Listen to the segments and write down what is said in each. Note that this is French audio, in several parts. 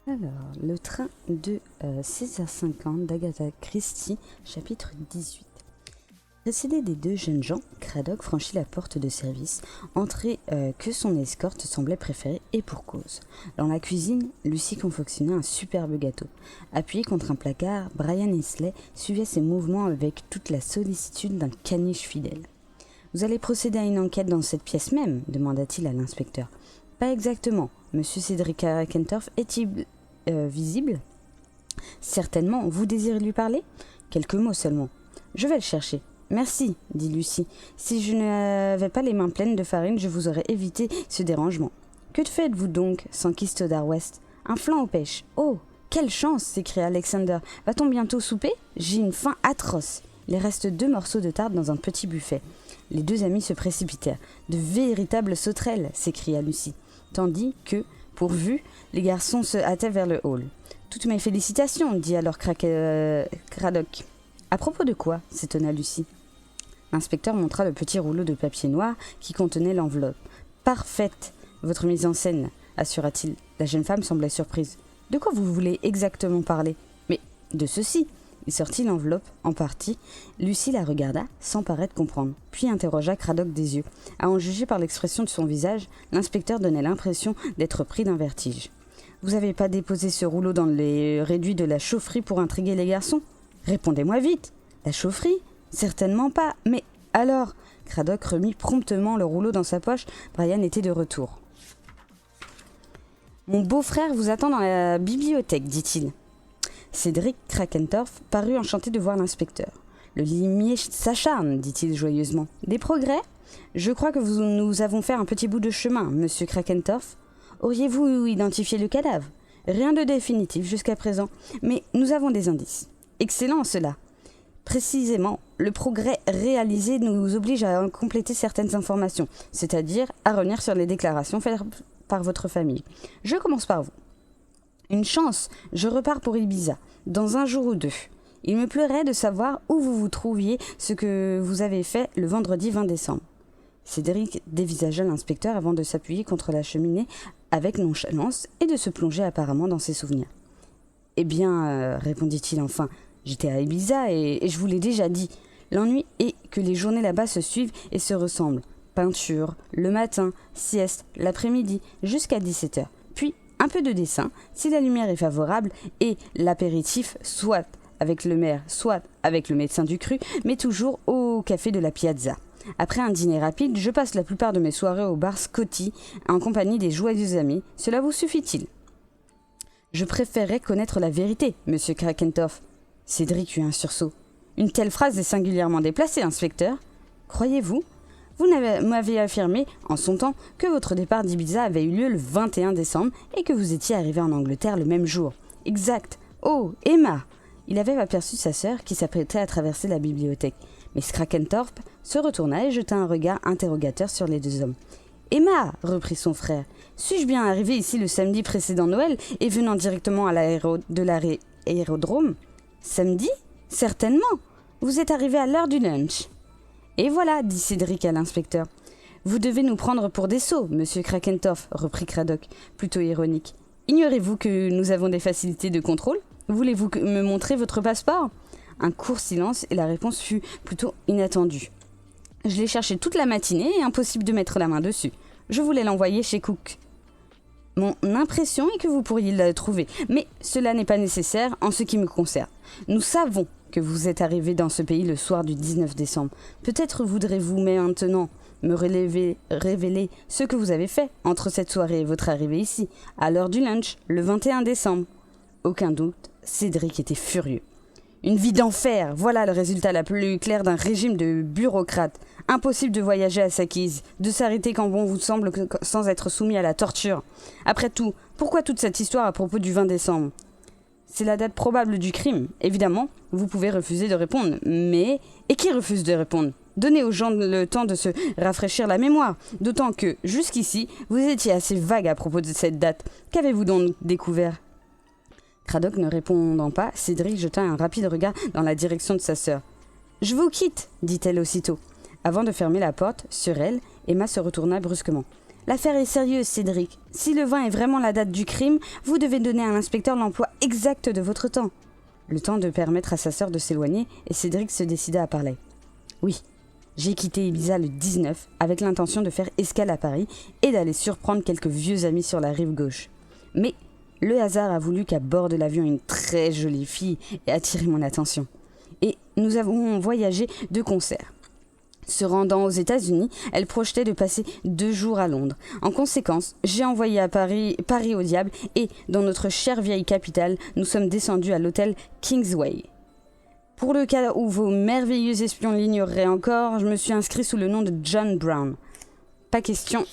Alors, le train de 6h50 d'Agatha Christie, chapitre 18. Précédé des deux jeunes gens, Cradock franchit la porte de service, entrée que son escorte semblait préférer, et pour cause. Dans la cuisine, Lucy confectionnait un superbe gâteau. Appuyé contre un placard, Brian Heasley suivait ses mouvements avec toute la sollicitude d'un caniche fidèle. « Vous allez procéder à une enquête dans cette pièce même ?» demanda-t-il à l'inspecteur. « Pas exactement. Monsieur Cédric Kentorf est-il visible ?»« Certainement. Vous désirez lui parler ?»« Quelques mots seulement. »« Je vais le chercher. » « Merci, dit Lucy. Si je n'avais pas les mains pleines de farine, je vous aurais évité ce dérangement. Que faites-vous donc, s'enquit Stoddard West. Un flanc aux pêches. Oh, quelle chance, s'écria Alexander. Va-t-on bientôt souper? J'ai une faim atroce. Il reste 2 morceaux de tarte dans un petit buffet. Les deux amis se précipitèrent. De véritables sauterelles, s'écria Lucy. Tandis que, pourvu, les garçons se hâtaient vers le hall. Toutes mes félicitations, dit alors Cradock. À propos de quoi? S'étonna Lucy. L'inspecteur montra le petit rouleau de papier noir qui contenait l'enveloppe. « Parfaite, votre mise en scène, assura-t-il. La jeune femme semblait surprise. « De quoi vous voulez exactement parler ?»« Mais de ceci !» Il sortit l'enveloppe en partie. Lucy la regarda, sans paraître comprendre, puis interrogea Cradock des yeux. À en juger par l'expression de son visage, l'inspecteur donnait l'impression d'être pris d'un vertige. « Vous n'avez pas déposé ce rouleau dans les réduits de la chaufferie pour intriguer les garçons ? Répondez-moi vite ! La chaufferie ? Certainement pas, mais alors ?» Cradock remit promptement le rouleau dans sa poche. Brian était de retour. « Mon beau-frère vous attend dans la bibliothèque, dit-il. » Cédric Krakentorf parut enchanté de voir l'inspecteur. « Le limier s'acharne, dit-il joyeusement. Des progrès ? Je crois que nous avons fait un petit bout de chemin, monsieur Krakentorf. Auriez-vous identifié le cadavre ? Rien de définitif jusqu'à présent, mais nous avons des indices. Excellent cela. Précisément, le progrès réalisé nous oblige à compléter certaines informations, c'est-à-dire à revenir sur les déclarations faites par votre famille. Je commence par vous. Une chance, je repars pour Ibiza, dans 1 jour ou 2. Il me plairait de savoir où vous vous trouviez, ce que vous avez fait le vendredi 20 décembre. Cédric dévisagea l'inspecteur avant de s'appuyer contre la cheminée avec nonchalance et de se plonger apparemment dans ses souvenirs. « Eh bien, répondit-il enfin, j'étais à Ibiza et je vous l'ai déjà dit. L'ennui est que les journées là-bas se suivent et se ressemblent. Peinture, le matin, sieste, l'après-midi, jusqu'à 17h. Puis un peu de dessin, si la lumière est favorable, et l'apéritif, soit avec le maire, soit avec le médecin du cru, mais toujours au café de la Piazza. Après un dîner rapide, je passe la plupart de mes soirées au bar Scotty, en compagnie des joyeux amis. Cela vous suffit-il ? Je préférerais connaître la vérité, monsieur Krakentorf. Cédric eut un sursaut. Une telle phrase est singulièrement déplacée, inspecteur. Croyez-vous ? Vous m'aviez affirmé, en son temps, que votre départ d'Ibiza avait eu lieu le 21 décembre et que vous étiez arrivé en Angleterre le même jour. Exact. Oh, Emma ! Il avait aperçu sa sœur qui s'apprêtait à traverser la bibliothèque. Mais Krakentorf se retourna et jeta un regard interrogateur sur les deux hommes. « Emma !» reprit son frère. « Suis-je bien arrivé ici le samedi précédent Noël et venant directement à l'aérodrome ? Samedi ? Certainement. Vous êtes arrivé à l'heure du lunch. » « Et voilà, dit Cédric à l'inspecteur. « Vous devez nous prendre pour des sots, monsieur Krakentorf, reprit Cradock, plutôt ironique. Ignorez-vous que nous avons des facilités de contrôle ? Voulez-vous me montrer votre passeport ?» Un court silence et la réponse fut plutôt inattendue. « Je l'ai cherché toute la matinée et impossible de mettre la main dessus. Je voulais l'envoyer chez Cook. Mon impression est que vous pourriez le trouver, mais cela n'est pas nécessaire en ce qui me concerne. Nous savons que vous êtes arrivé dans ce pays le soir du 19 décembre. Peut-être voudrez-vous maintenant me révéler ce que vous avez fait entre cette soirée et votre arrivée ici, à l'heure du lunch, le 21 décembre. » Aucun doute, Cédric était furieux. Une vie d'enfer, voilà le résultat la plus clair d'un régime de bureaucrate. Impossible de voyager à sa guise, de s'arrêter quand bon vous semble sans être soumis à la torture. Après tout, pourquoi toute cette histoire à propos du 20 décembre ? C'est la date probable du crime. Évidemment, vous pouvez refuser de répondre, mais... Et qui refuse de répondre ? Donnez aux gens le temps de se rafraîchir la mémoire, d'autant que, jusqu'ici, vous étiez assez vague à propos de cette date. Qu'avez-vous donc découvert ? Cradock ne répondant pas, Cédric jeta un rapide regard dans la direction de sa sœur. « Je vous quitte, dit-elle aussitôt. Avant de fermer la porte sur elle, Emma se retourna brusquement. L'affaire est sérieuse, Cédric. Si le 20 est vraiment la date du crime, vous devez donner à l'inspecteur l'emploi exact de votre temps. Le temps de permettre à sa sœur de s'éloigner, et Cédric se décida à parler. Oui, j'ai quitté Ibiza le 19 avec l'intention de faire escale à Paris et d'aller surprendre quelques vieux amis sur la rive gauche. Mais le hasard a voulu qu'à bord de l'avion une très jolie fille ait attiré mon attention. Et nous avons voyagé de concert. Se rendant aux États-Unis, elle projetait de passer 2 jours à Londres. En conséquence, j'ai envoyé à Paris au diable et, dans notre chère vieille capitale, nous sommes descendus à l'hôtel Kingsway. Pour le cas où vos merveilleux espions l'ignoreraient encore, je me suis inscrit sous le nom de John Brown. Pas question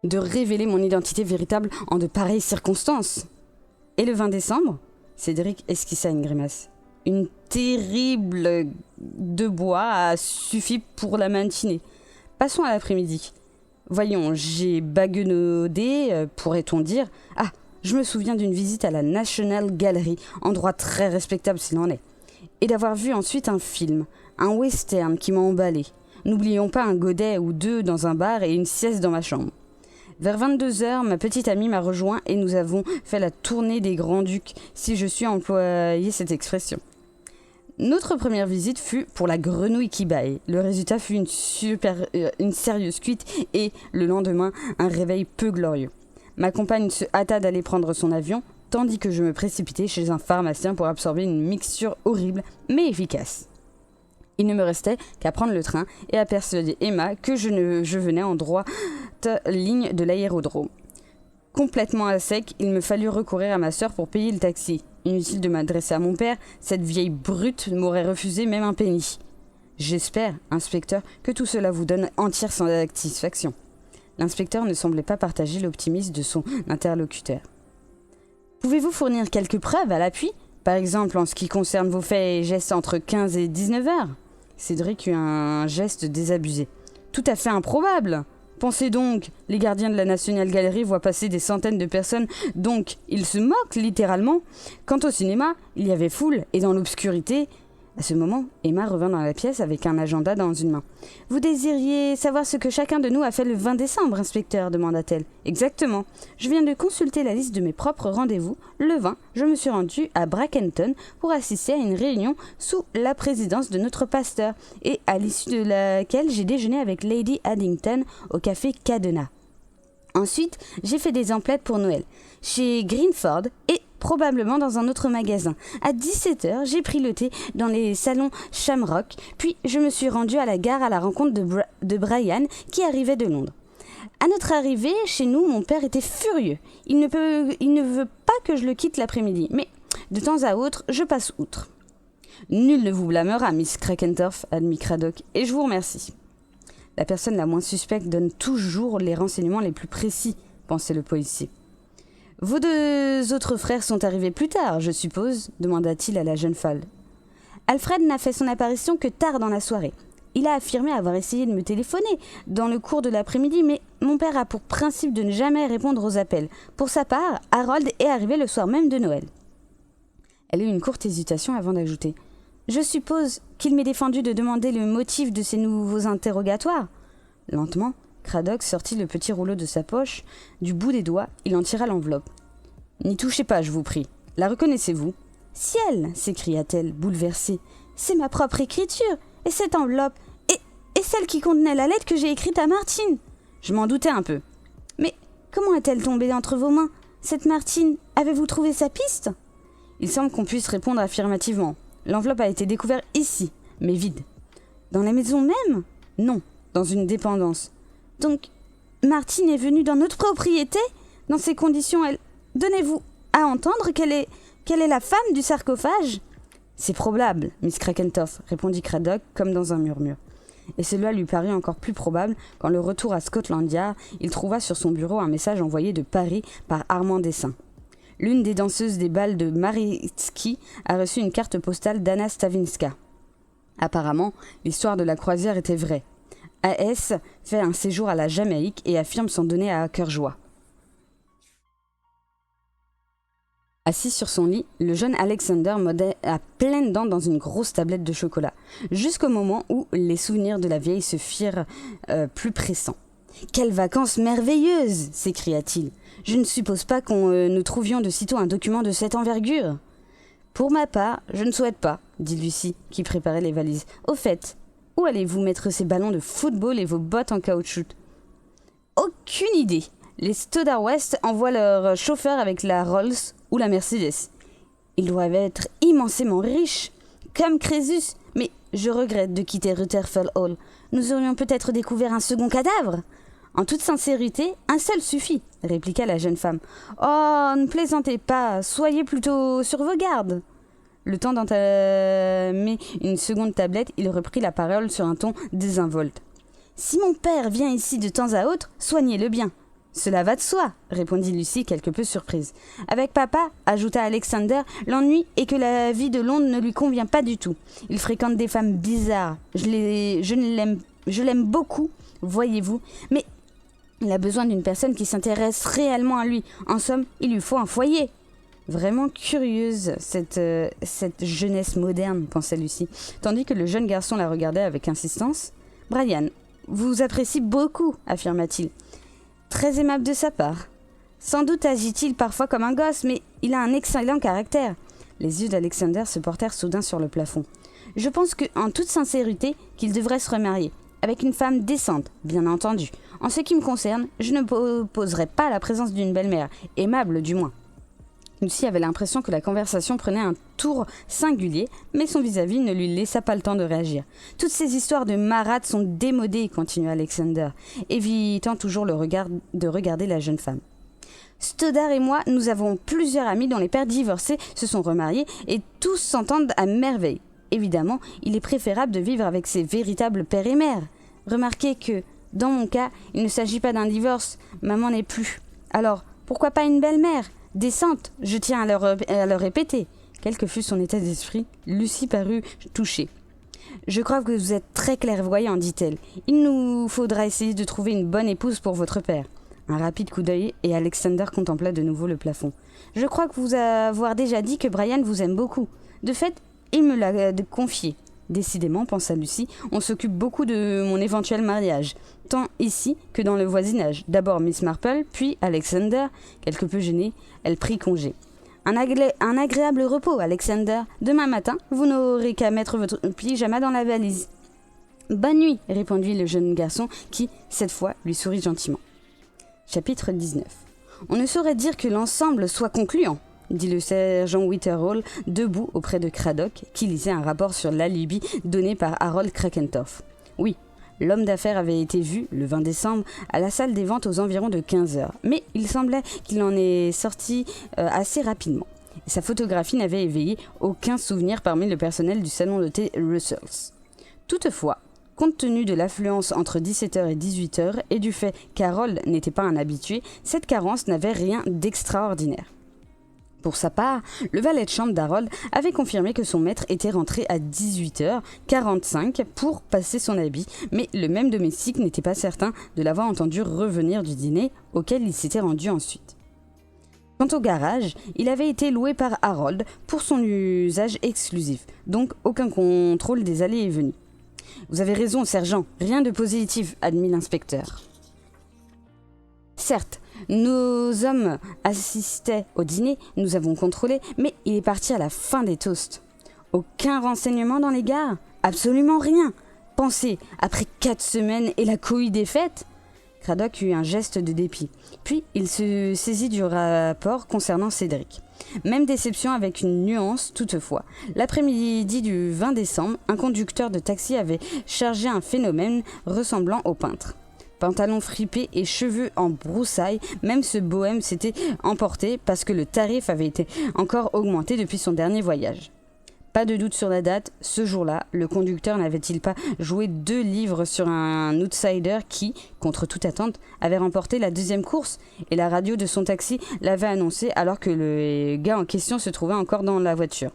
de révéler mon identité véritable en de pareilles circonstances. Et le 20 décembre, Cédric esquissa une grimace. Une terrible de bois a suffi pour la matinée. Passons à l'après-midi. Voyons, j'ai baguenaudé, pourrait-on dire. Ah, je me souviens d'une visite à la National Gallery, endroit très respectable s'il en est. Et d'avoir vu ensuite un film, un western qui m'a emballé. N'oublions pas un godet ou 2 dans un bar et une sieste dans ma chambre. Vers 22h, ma petite amie m'a rejoint et nous avons fait la tournée des Grands-Ducs, si je suis employé cette expression. Notre première visite fut pour la grenouille qui bâille. Le résultat fut une sérieuse cuite et, le lendemain, un réveil peu glorieux. Ma compagne se hâta d'aller prendre son avion, tandis que je me précipitais chez un pharmacien pour absorber une mixture horrible mais efficace. Il ne me restait qu'à prendre le train et à persuader Emma que je venais en droite ligne de l'aérodrome. Complètement à sec, il me fallut recourir à ma sœur pour payer le taxi. Inutile de m'adresser à mon père, cette vieille brute m'aurait refusé même un penny. J'espère, inspecteur, que tout cela vous donne entière satisfaction. L'inspecteur ne semblait pas partager l'optimisme de son interlocuteur. Pouvez-vous fournir quelques preuves à l'appui, par exemple en ce qui concerne vos faits et gestes entre 15 et 19 heures ? Cédric eut un geste désabusé. Tout à fait improbable. Pensez donc, les gardiens de la National Gallery voient passer des centaines de personnes, donc ils se moquent littéralement. Quant au cinéma, il y avait foule, et dans l'obscurité... À ce moment, Emma revint dans la pièce avec un agenda dans une main. « Vous désiriez savoir ce que chacun de nous a fait le 20 décembre, inspecteur ?» demanda-t-elle. « Exactement. Je viens de consulter la liste de mes propres rendez-vous. Le 20, je me suis rendue à Brackenton pour assister à une réunion sous la présidence de notre pasteur, et à l'issue de laquelle j'ai déjeuné avec Lady Addington au café Cadena. Ensuite, j'ai fait des emplettes pour Noël, chez Greenford et probablement dans un autre magasin. À 17h, j'ai pris le thé dans les salons Shamrock, puis je me suis rendue à la gare à la rencontre de Brian qui arrivait de Londres. À notre arrivée, chez nous, mon père était furieux. Il ne veut pas que je le quitte l'après-midi, mais de temps à autre, je passe outre. Nul ne vous blâmera, Miss Krakentorff, admit Craddock, et je vous remercie. La personne la moins suspecte donne toujours les renseignements les plus précis, pensait le policier. Vos 2 autres frères sont arrivés plus tard, je suppose, demanda-t-il à la jeune femme. Alfred n'a fait son apparition que tard dans la soirée. Il a affirmé avoir essayé de me téléphoner dans le cours de l'après-midi, mais mon père a pour principe de ne jamais répondre aux appels. Pour sa part, Harold est arrivé le soir même de Noël. Elle eut une courte hésitation avant d'ajouter. Je suppose qu'il m'est défendu de demander le motif de ces nouveaux interrogatoires. Lentement, Craddock sortit le petit rouleau de sa poche. Du bout des doigts, il en tira l'enveloppe. « N'y touchez pas, je vous prie. La reconnaissez-vous ?»« Ciel !» s'écria-t-elle, bouleversée. « C'est ma propre écriture. Et cette enveloppe et celle qui contenait la lettre que j'ai écrite à Martine. » « Je m'en doutais un peu. »« Mais comment est-elle tombée entre vos mains ? Cette Martine, avez-vous trouvé sa piste ?» Il semble qu'on puisse répondre affirmativement. L'enveloppe a été découverte ici, mais vide. « Dans la maison même ? » ?»« Non, dans une dépendance. »« Donc, Martine est venue dans notre propriété ? Dans ces conditions, elle... Donnez-vous à entendre qu'elle est la femme du sarcophage ?»« C'est probable, Miss Krakentorff, » répondit Craddock comme dans un murmure. Et cela lui parut encore plus probable quand, le retour à Scotland Yard, il trouva sur son bureau un message envoyé de Paris par Armand Dessin. L'une des danseuses des bals de Maritsky a reçu une carte postale d'Anna Stavinska. Apparemment, l'histoire de la croisière était vraie. A.S. fait un séjour à la Jamaïque et affirme s'en donner à cœur joie. Assis sur son lit, le jeune Alexander mordait à pleines dents dans une grosse tablette de chocolat, jusqu'au moment où les souvenirs de la vieille se firent plus pressants. « Quelles vacances merveilleuses !» s'écria-t-il. « Je ne suppose pas qu'on nous trouvions de sitôt un document de cette envergure. »« Pour ma part, je ne souhaite pas, » dit Lucie, qui préparait les valises. « Au fait, où allez-vous mettre ces ballons de football et vos bottes en caoutchouc ?»« Aucune idée. Les Stoddard West envoient leur chauffeur avec la Rolls ou la Mercedes. Ils doivent être immensément riches, comme Crésus. Mais je regrette de quitter Rutherford Hall. Nous aurions peut-être découvert un second cadavre. » « En toute sincérité, un seul suffit, » répliqua la jeune femme. « Oh, ne plaisantez pas, soyez plutôt sur vos gardes. » Le temps d'entamer une seconde tablette, il reprit la parole sur un ton désinvolte. « Si mon père vient ici de temps à autre, soignez-le bien. »« Cela va de soi, » répondit Lucie quelque peu surprise. « Avec papa, » ajouta Alexander, « l'ennui est que la vie de Londres ne lui convient pas du tout. Il fréquente des femmes bizarres. Je l'aime beaucoup, voyez-vous, mais il a besoin d'une personne qui s'intéresse réellement à lui. En somme, il lui faut un foyer. » Vraiment curieuse, cette jeunesse moderne, pensait Lucie, tandis que le jeune garçon la regardait avec insistance. « Brian vous apprécie beaucoup, » affirma-t-il. « Très aimable de sa part. Sans doute agit-il parfois comme un gosse, mais il a un excellent caractère. » Les yeux d'Alexander se portèrent soudain sur le plafond. « Je pense en toute sincérité qu'il devrait se remarier. Avec une femme décente, bien entendu. En ce qui me concerne, je ne m'opposerai pas à la présence d'une belle-mère, aimable du moins. » Lucie avait l'impression que la conversation prenait un tour singulier, mais son vis-à-vis ne lui laissa pas le temps de réagir. « Toutes ces histoires de marâtres sont démodées, » continua Alexander, évitant toujours de regarder la jeune femme. « Stoddard et moi, nous avons plusieurs amis dont les pères divorcés se sont remariés et tous s'entendent à merveille. Évidemment, il est préférable de vivre avec ses véritables pères et mères. Remarquez que, dans mon cas, il ne s'agit pas d'un divorce. Maman n'est plus. Alors, pourquoi pas une belle-mère décente, je tiens à le répéter. » Quel que fût son état d'esprit, Lucie parut touchée. « Je crois que vous êtes très clairvoyant, dit-elle. Il nous faudra essayer de trouver une bonne épouse pour votre père. » Un rapide coup d'œil et Alexander contempla de nouveau le plafond. « Je crois que vous avoir déjà dit que Brian vous aime beaucoup. De fait, il me l'a confié. Décidément, pensa Lucie, on s'occupe beaucoup de mon éventuel mariage, tant ici que dans le voisinage. D'abord Miss Marple, puis Alexander. Quelque peu gênée, elle prit congé. Un agréable repos, Alexander. Demain matin, vous n'aurez qu'à mettre votre pyjama dans la valise. »« Bonne nuit, » répondit le jeune garçon qui, cette fois, lui sourit gentiment. Chapitre 19. On ne saurait dire que l'ensemble soit concluant, dit le sergent Witherall, debout auprès de Cradock, qui lisait un rapport sur l'alibi donné par Harold Krakentorff. Oui, l'homme d'affaires avait été vu, le 20 décembre, à la salle des ventes aux environs de 15 heures, mais il semblait qu'il en est sorti assez rapidement. Et sa photographie n'avait éveillé aucun souvenir parmi le personnel du salon de thé Russells. Toutefois, compte tenu de l'affluence entre 17h et 18h et du fait qu'Harold n'était pas un habitué, cette carence n'avait rien d'extraordinaire. Pour sa part, le valet de chambre d'Harold avait confirmé que son maître était rentré à 18h45 pour passer son habit, mais le même domestique n'était pas certain de l'avoir entendu revenir du dîner auquel il s'était rendu ensuite. Quant au garage, il avait été loué par Harold pour son usage exclusif, donc aucun contrôle des allées et venues. « Vous avez raison, sergent, rien de positif, » admit l'inspecteur. Certes, nos hommes assistaient au dîner, nous avons contrôlé, mais il est parti à la fin des toasts. Aucun renseignement dans les gares ? Absolument rien. Pensez, après 4 semaines et la cohue des fêtes ? Cradock eut un geste de dépit. Puis il se saisit du rapport concernant Cédric. Même déception avec une nuance toutefois. L'après-midi du 20 décembre, un conducteur de taxi avait chargé un phénomène ressemblant au peintre. Pantalon fripé et cheveux en broussailles, même ce bohème s'était emporté parce que le tarif avait été encore augmenté depuis son dernier voyage. Pas de doute sur la date, ce jour-là, le conducteur n'avait-il pas joué 2 livres sur un outsider qui, contre toute attente, avait remporté la 2e course, et la radio de son taxi l'avait annoncé alors que le gars en question se trouvait encore dans la voiture.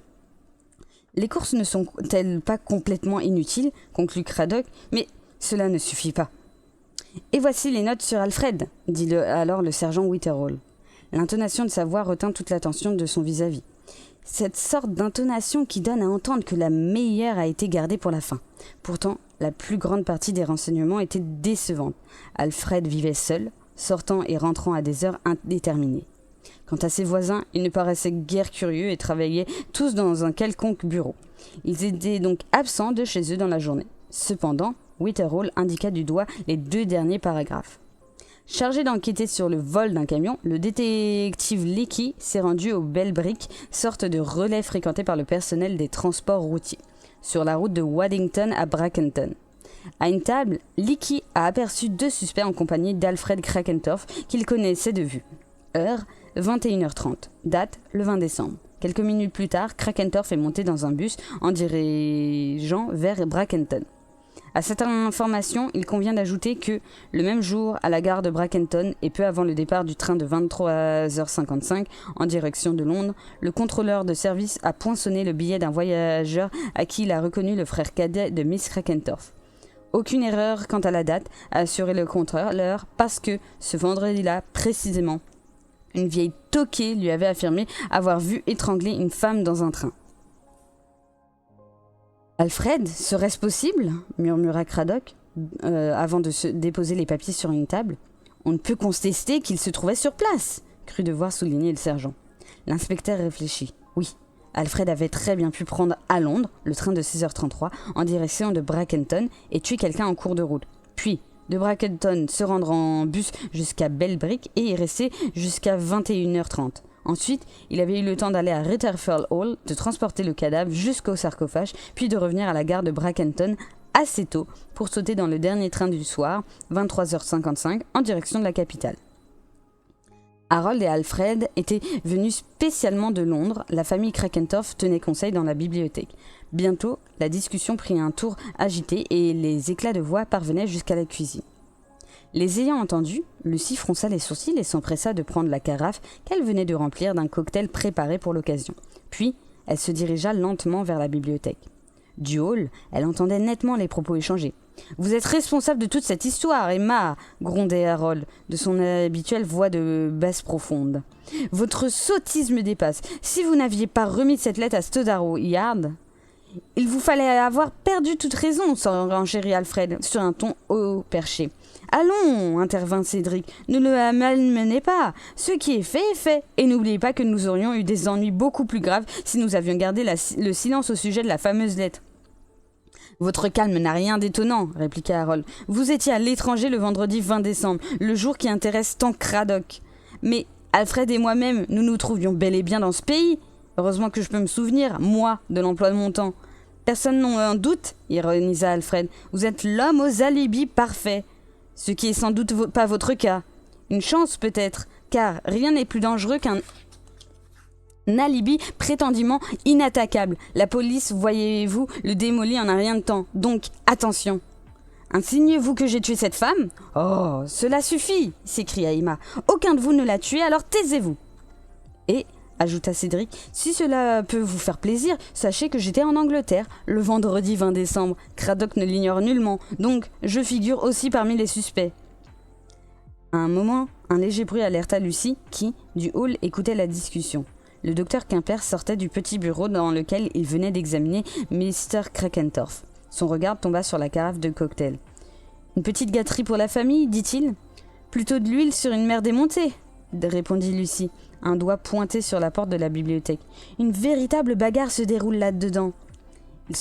Les courses ne sont-elles pas complètement inutiles, conclut Cradock, mais cela ne suffit pas. Et voici les notes sur Alfred, dit alors le sergent Witherall. L'intonation de sa voix retint toute l'attention de son vis-à-vis. Cette sorte d'intonation qui donne à entendre que la meilleure a été gardée pour la fin. Pourtant, la plus grande partie des renseignements était décevante. Alfred vivait seul, sortant et rentrant à des heures indéterminées. Quant à ses voisins, ils ne paraissaient guère curieux et travaillaient tous dans un quelconque bureau. Ils étaient donc absents de chez eux dans la journée. Cependant, Witherall indiqua du doigt les 2 derniers paragraphes. Chargé d'enquêter sur le vol d'un camion, le détective Leakey s'est rendu au Bell Brick, sorte de relais fréquenté par le personnel des transports routiers, sur la route de Waddington à Brackenton. À une table, Leakey a aperçu 2 suspects en compagnie d'Alfred Krakentorff qu'il connaissait de vue. Heure, 21h30. Date, le 20 décembre. Quelques minutes plus tard, Krakentorff est monté dans un bus en dirigeant vers Brackenton. À cette information, il convient d'ajouter que, le même jour, à la gare de Brackenton et peu avant le départ du train de 23h55 en direction de Londres, le contrôleur de service a poinçonné le billet d'un voyageur à qui il a reconnu le frère cadet de Miss Krakentorff. Aucune erreur quant à la date, a assuré le contrôleur, parce que, ce vendredi-là, précisément, une vieille toquée lui avait affirmé avoir vu étrangler une femme dans un train. « Alfred, serait-ce possible ?» murmura Craddock, avant de se déposer les papiers sur une table. « On ne peut contester qu'il se trouvait sur place !» crut devoir souligner le sergent. L'inspecteur réfléchit. Oui, Alfred avait très bien pu prendre à Londres le train de 6h33 en direction de Brackenton et tuer quelqu'un en cours de route. Puis, de Brackenton, se rendre en bus jusqu'à Bellbrick et y rester jusqu'à 21h30. Ensuite, il avait eu le temps d'aller à Ritterfell Hall, de transporter le cadavre jusqu'au sarcophage, puis de revenir à la gare de Brackenton assez tôt pour sauter dans le dernier train du soir, 23h55, en direction de la capitale. Harold et Alfred étaient venus spécialement de Londres. La famille Krakentorff tenait conseil dans la bibliothèque. Bientôt, la discussion prit un tour agité et les éclats de voix parvenaient jusqu'à la cuisine. Les ayant entendus, Lucie fronça les sourcils et s'empressa de prendre la carafe qu'elle venait de remplir d'un cocktail préparé pour l'occasion. Puis, elle se dirigea lentement vers la bibliothèque. Du hall, elle entendait nettement les propos échangés. « Vous êtes responsable de toute cette histoire, Emma !» grondait Harold, de son habituelle voix de basse profonde. « Votre sottise me dépasse. Si vous n'aviez pas remis cette lettre à Stoddaro Yard, il vous fallait avoir perdu toute raison, s'enchérit Alfred, sur un ton haut perché. « Allons, intervint Cédric, ne le malmenez pas. Ce qui est fait, et n'oubliez pas que nous aurions eu des ennuis beaucoup plus graves si nous avions gardé le silence au sujet de la fameuse lettre. » « Votre calme n'a rien d'étonnant, répliqua Harold. Vous étiez à l'étranger le vendredi 20 décembre, le jour qui intéresse tant Craddock. Mais Alfred et moi-même, nous nous trouvions bel et bien dans ce pays. Heureusement que je peux me souvenir, moi, de l'emploi de mon temps. Personne n'en doute, ironisa Alfred. Vous êtes l'homme aux alibis parfaits. Ce qui est sans doute pas votre cas. Une chance peut-être, car rien n'est plus dangereux qu'un alibi prétendument inattaquable. La police, voyez-vous, le démolit en un rien de temps. Donc, attention. Insinuez-vous que j'ai tué cette femme ? Oh, cela suffit, s'écria Emma. Aucun de vous ne l'a tuée, alors taisez-vous. Et, ajouta Cédric, si cela peut vous faire plaisir, sachez que j'étais en Angleterre le vendredi 20 décembre. Craddock ne l'ignore nullement, donc je figure aussi parmi les suspects. À un moment, un léger bruit alerta Lucie, qui, du hall, écoutait la discussion. Le docteur Quimper sortait du petit bureau dans lequel il venait d'examiner Mr. Krakentorff. Son regard tomba sur la carafe de cocktail. « Une petite gâterie pour la famille, dit-il. Plutôt de l'huile sur une mer démontée, répondit Lucie, un doigt pointé sur la porte de la bibliothèque. Une véritable bagarre se déroule là-dedans. Il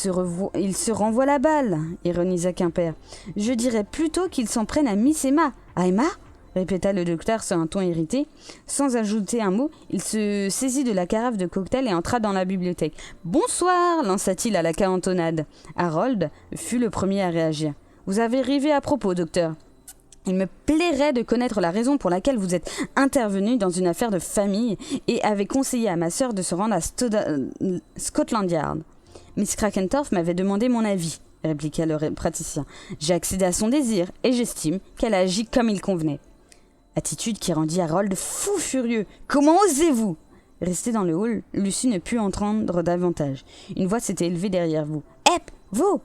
se renvoie la balle, ironisa Quimper. Je dirais plutôt qu'il s'en prenne à Miss Emma. À Emma ? Répéta le docteur sur un ton irrité. Sans ajouter un mot, il se saisit de la carafe de cocktail et entra dans la bibliothèque. « Bonsoir !» lança-t-il à la cantonade. Harold fut le premier à réagir. « Vous avez rêvé à propos, docteur. Il me plairait de connaître la raison pour laquelle vous êtes intervenu dans une affaire de famille et avez conseillé à ma sœur de se rendre à Scotland Yard. Miss Krakentorff m'avait demandé mon avis, répliqua le praticien. J'ai accédé à son désir et j'estime qu'elle a agi comme il convenait. » Attitude qui rendit Harold fou furieux. « Comment osez-vous » Resté dans le hall, Lucie ne put entendre davantage. Une voix s'était élevée derrière vous. « Hep, vous !»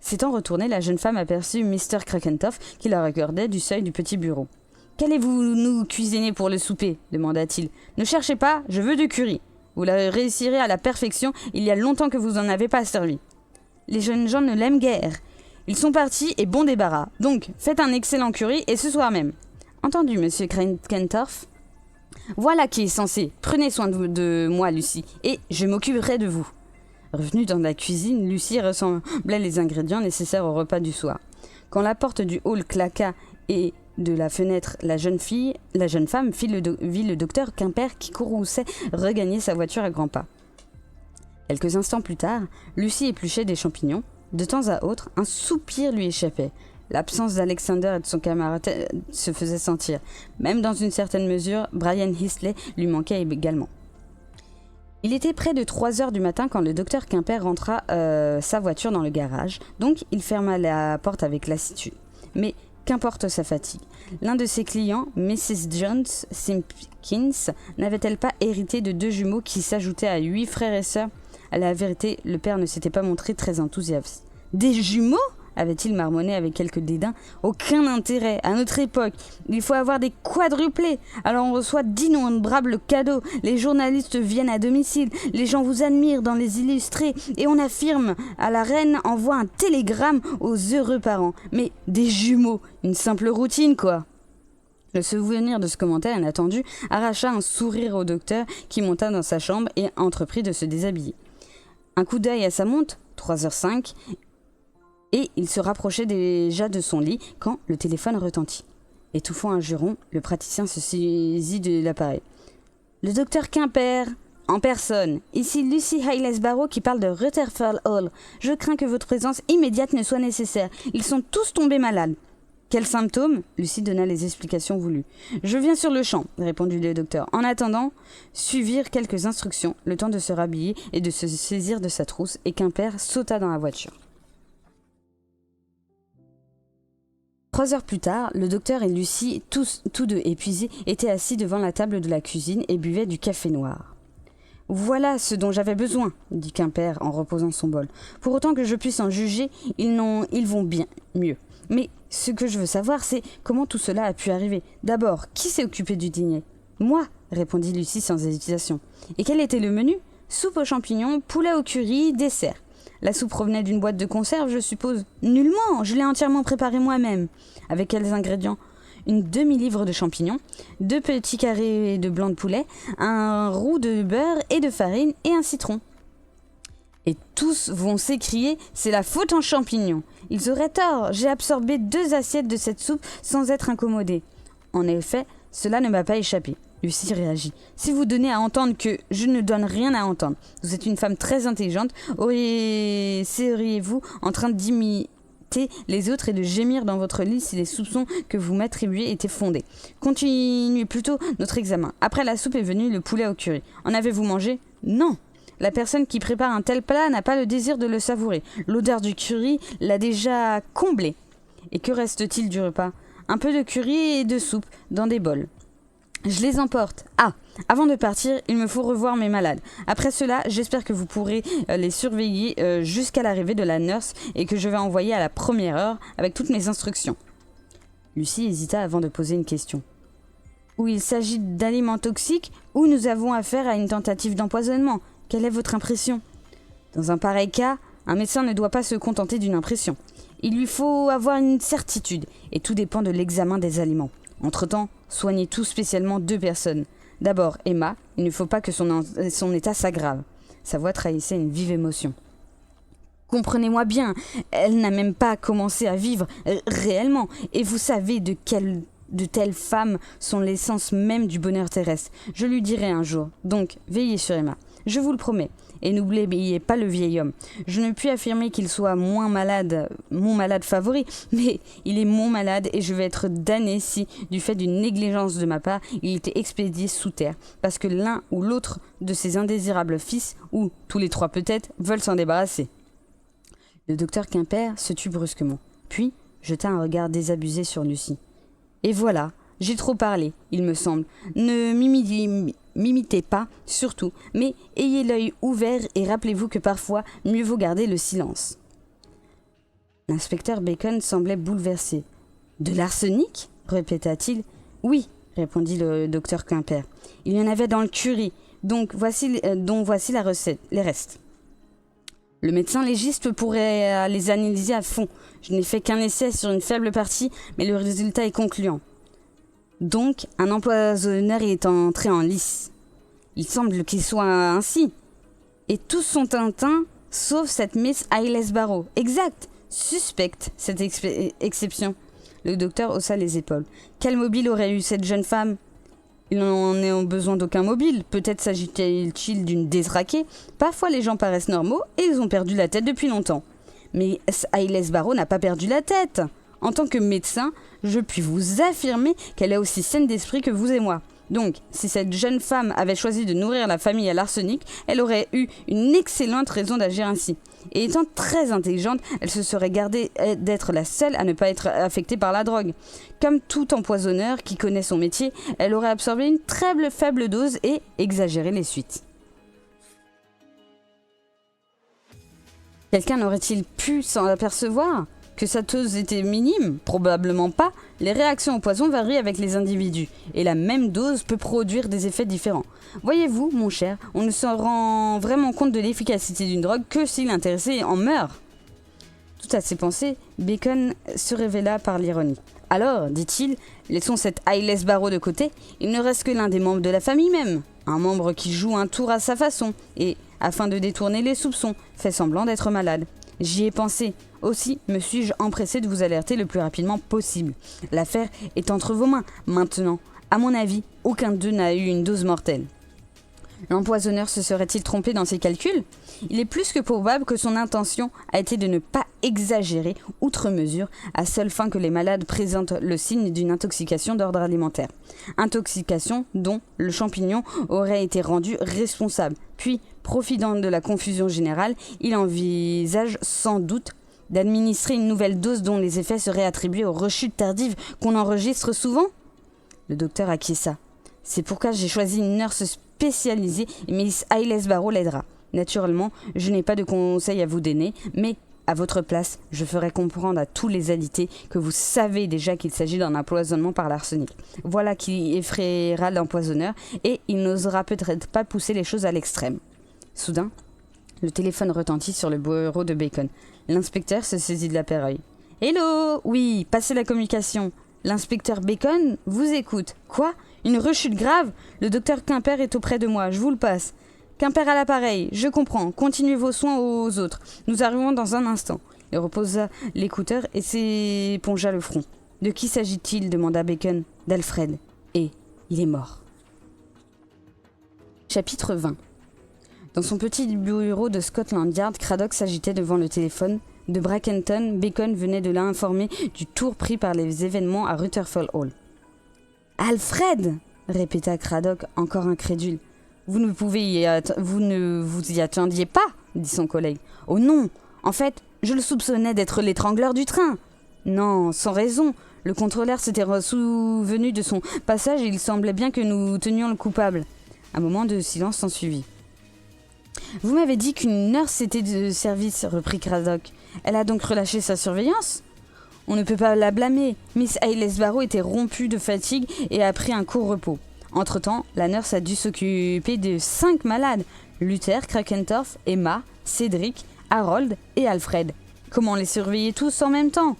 S'étant retournée, la jeune femme aperçut Mr. Krakentorff qui la regardait du seuil du petit bureau. « Qu'allez-vous nous cuisiner pour le souper » demanda-t-il. « Ne cherchez pas, je veux du curry. Vous la réussirez à la perfection, il y a longtemps que vous en avez pas servi. Les jeunes gens ne l'aiment guère. Ils sont partis et bon débarras. Donc, faites un excellent curry et ce soir même. Entendu, monsieur Crakentorf. Voilà qui est censé. Prenez soin de moi, Lucie, et je m'occuperai de vous. Revenue dans la cuisine, Lucie rassemblait les ingrédients nécessaires au repas du soir. Quand la porte du hall claqua et de la fenêtre, la jeune femme vit le docteur Quimper qui courrouçait regagner sa voiture à grands pas. Quelques instants plus tard, Lucie épluchait des champignons. De temps à autre, un soupir lui échappait. L'absence d'Alexander et de son camarade se faisait sentir. Même dans une certaine mesure, Brian Heasley lui manquait également. Il était près de 3 heures du matin quand le docteur Quimper rentra sa voiture dans le garage, donc il ferma la porte avec lassitude. Mais qu'importe sa fatigue. L'un de ses clients, Mrs. Jones Simpkins, n'avait-elle pas hérité de 2 jumeaux qui s'ajoutaient à 8 frères et sœurs ? À la vérité, le père ne s'était pas montré très enthousiaste. « Des jumeaux ?» avait-il marmonné avec quelque dédain. « Aucun intérêt. À notre époque, il faut avoir des quadruplés. Alors on reçoit d'innombrables cadeaux. Les journalistes viennent à domicile. Les gens vous admirent dans les illustrés. Et on affirme à la reine envoie un télégramme aux heureux parents. Mais des jumeaux, une simple routine, quoi. » Le souvenir de ce commentaire inattendu arracha un sourire au docteur qui monta dans sa chambre et entreprit de se déshabiller. Un coup d'œil à sa montre, 3h05, et il se rapprochait déjà de son lit quand le téléphone retentit. Étouffant un juron, le praticien se saisit de l'appareil. « Le docteur Quimper, en personne. Ici Lucy Hayles-Barrow qui parle de Rutherford Hall. Je crains que votre présence immédiate ne soit nécessaire. Ils sont tous tombés malades. » Quels symptômes ? Lucie donna les explications voulues. « Je viens sur le champ, répondit le docteur. En attendant, suivirent quelques instructions, le temps de se rhabiller et de se saisir de sa trousse, et Quimper sauta dans la voiture. 3 heures plus tard, le docteur et Lucie, tous deux épuisés, étaient assis devant la table de la cuisine et buvaient du café noir. « Voilà ce dont j'avais besoin, dit Quimper en reposant son bol. Pour autant que je puisse en juger, ils vont bien mieux. Mais ce que je veux savoir, c'est comment tout cela a pu arriver. D'abord, qui s'est occupé du dîner ? Moi, répondit Lucie sans hésitation. Et quel était le menu ? Soupe aux champignons, poulet au curry, dessert. La soupe provenait d'une boîte de conserve, je suppose. Nullement, je l'ai entièrement préparée moi-même. Avec quels ingrédients ? Une demi-livre de champignons, 2 petits carrés de blanc de poulet, un roux de beurre et de farine et un citron. Et tous vont s'écrier « C'est la faute en champignons !» Ils auraient tort, j'ai absorbé 2 assiettes de cette soupe sans être incommodé. En effet, cela ne m'a pas échappé. Lucie réagit. Si vous donnez à entendre que je ne donne rien à entendre, vous êtes une femme très intelligente, seriez-vous en train d'imiter les autres et de gémir dans votre lit si les soupçons que vous m'attribuez étaient fondés. Continuez plutôt notre examen. Après la soupe est venu le poulet au curry. En avez-vous mangé ? Non. La personne qui prépare un tel plat n'a pas le désir de le savourer. L'odeur du curry l'a déjà comblé. Et que reste-t-il du repas ? Un peu de curry et de soupe dans des bols. Je les emporte. Ah, avant de partir, il me faut revoir mes malades. Après cela, j'espère que vous pourrez les surveiller jusqu'à l'arrivée de la nurse et que je vais envoyer à la première heure avec toutes mes instructions. Lucie hésita avant de poser une question. Ou il s'agit d'aliments toxiques, ou nous avons affaire à une tentative d'empoisonnement. Quelle est votre impression ? Dans un pareil cas, un médecin ne doit pas se contenter d'une impression. Il lui faut avoir une certitude, et tout dépend de l'examen des aliments. Entre-temps, soignez tout spécialement 2 personnes. D'abord, Emma, il ne faut pas que son état s'aggrave. Sa voix trahissait une vive émotion. Comprenez-moi bien, elle n'a même pas commencé à vivre réellement, et vous savez de telles femmes sont l'essence même du bonheur terrestre. Je lui dirai un jour, donc veillez sur Emma. Je vous le promets. Et n'oubliez pas le vieil homme. Je ne puis affirmer qu'il soit mon malade favori, mais il est mon malade et je vais être damné si, du fait d'une négligence de ma part, il était expédié sous terre, parce que l'un ou l'autre de ses indésirables fils, ou tous les 3 peut-être, veulent s'en débarrasser. Le docteur Quimper se tut brusquement, puis jeta un regard désabusé sur Lucie. Et voilà, j'ai trop parlé, il me semble. Ne m'imitez pas, surtout, mais ayez l'œil ouvert et rappelez-vous que parfois, mieux vaut garder le silence. L'inspecteur Bacon semblait bouleversé. « De l'arsenic » répéta-t-il. « Oui, » répondit le docteur Quimper. « Il y en avait dans le curry, donc voici la recette, les restes. » Le médecin légiste pourrait les analyser à fond. Je n'ai fait qu'un essai sur une faible partie, mais le résultat est concluant. Donc, un empoisonneur est entré en lice. Il semble qu'il soit ainsi. Et tous sont teintés, sauf cette Miss Ailes Barrow. Exact. Suspecte cette exception. Le docteur haussa les épaules. Quel mobile aurait eu cette jeune femme ? Il n'en a besoin d'aucun mobile. Peut-être s'agit-il d'une détraquée. Parfois, les gens paraissent normaux et ils ont perdu la tête depuis longtemps. Mais Ailes Barrow n'a pas perdu la tête. En tant que médecin, je puis vous affirmer qu'elle est aussi saine d'esprit que vous et moi. Donc, si cette jeune femme avait choisi de nourrir la famille à l'arsenic, elle aurait eu une excellente raison d'agir ainsi. Et étant très intelligente, elle se serait gardée d'être la seule à ne pas être affectée par la drogue. Comme tout empoisonneur qui connaît son métier, elle aurait absorbé une très faible dose et exagéré les suites. Quelqu'un n'aurait-il pu s'en apercevoir ? Que sa dose était minime ? Probablement pas. Les réactions au poison varient avec les individus, et la même dose peut produire des effets différents. Voyez-vous, mon cher, on ne se rend vraiment compte de l'efficacité d'une drogue que si l'intéressé en meurt. Tout à ses pensées, Bacon se révéla par l'ironie. Alors, dit-il, laissons cette Ailes Barrow de côté, il ne reste que l'un des membres de la famille même. Un membre qui joue un tour à sa façon, et, afin de détourner les soupçons, fait semblant d'être malade. J'y ai pensé. Aussi me suis-je empressé de vous alerter le plus rapidement possible. L'affaire est entre vos mains. Maintenant, à mon avis, aucun d'eux n'a eu une dose mortelle. L'empoisonneur se serait-il trompé dans ses calculs ? Il est plus que probable que son intention a été de ne pas exagérer outre mesure à seule fin que les malades présentent le signe d'une intoxication d'ordre alimentaire. Intoxication dont le champignon aurait été rendu responsable. Puis, profitant de la confusion générale, il envisage sans doute d'administrer une nouvelle dose dont les effets seraient attribués aux rechutes tardives qu'on enregistre souvent ? Le docteur acquiesça. C'est pourquoi j'ai choisi une nurse spécialisée et Miss Ailes Barrow l'aidera. Naturellement, je n'ai pas de conseils à vous donner, mais à votre place, je ferai comprendre à tous les alités que vous savez déjà qu'il s'agit d'un empoisonnement par l'arsenic. Voilà qui effrayera l'empoisonneur et il n'osera peut-être pas pousser les choses à l'extrême. Soudain, le téléphone retentit sur le bureau de Bacon. L'inspecteur se saisit de l'appareil. « Hello ! Oui, passez la communication. L'inspecteur Bacon vous écoute. Quoi ? Une rechute grave ? Le docteur Quimper est auprès de moi, je vous le passe. Quimper à l'appareil, je comprends. Continuez vos soins aux autres. Nous arrivons dans un instant. » Il reposa l'écouteur et s'épongea le front. « De qui s'agit-il » demanda Bacon. « D'Alfred. Et il est mort. » Chapitre 20. Dans son petit bureau de Scotland Yard, Cradock s'agitait devant le téléphone. De Brackenton, Bacon venait de l'informer du tour pris par les événements à Rutherford Hall. « Alfred !» répéta Cradock, encore incrédule. « Vous ne vous y attendiez pas ?» dit son collègue. « Oh non ! En fait, je le soupçonnais d'être l'étrangleur du train. »« Non, sans raison. Le contrôleur s'était souvenu de son passage et il semblait bien que nous tenions le coupable. » Un moment de silence s'ensuivit. « Vous m'avez dit qu'une nurse était de service, reprit Cradock. Elle a donc relâché sa surveillance ? On ne peut pas la blâmer. Miss Ailes Barrow était rompue de fatigue et a pris un court repos. Entre-temps, la nurse a dû s'occuper de 5 malades. Luther, Krakentorff, Emma, Cédric, Harold et Alfred. Comment les surveiller tous en même temps ?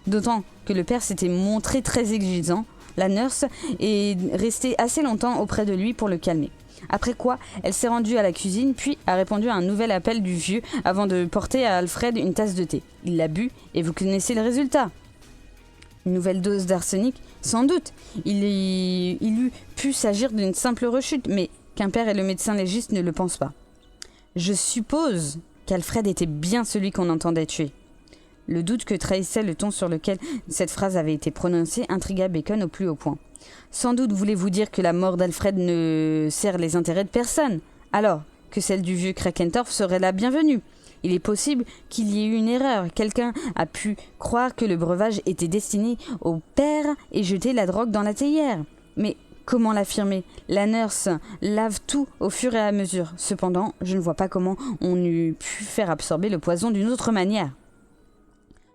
D'autant que le père s'était montré très exigeant. La nurse est restée assez longtemps auprès de lui pour le calmer. Après quoi, elle s'est rendue à la cuisine, puis a répondu à un nouvel appel du vieux avant de porter à Alfred une tasse de thé. Il l'a bu, et vous connaissez le résultat. Une nouvelle dose d'arsenic ? Sans doute. Il eût pu s'agir d'une simple rechute, mais Quimper et le médecin légiste ne le pensent pas. Je suppose qu'Alfred était bien celui qu'on entendait tuer. Le doute que trahissait le ton sur lequel cette phrase avait été prononcée intrigua Bacon au plus haut point. Sans doute voulez-vous dire que la mort d'Alfred ne sert les intérêts de personne, alors que celle du vieux Krakentorff serait la bienvenue. Il est possible qu'il y ait eu une erreur. Quelqu'un a pu croire que le breuvage était destiné au père et jeter la drogue dans la théière. Mais comment l'affirmer ? La nurse lave tout au fur et à mesure. Cependant, je ne vois pas comment on eût pu faire absorber le poison d'une autre manière.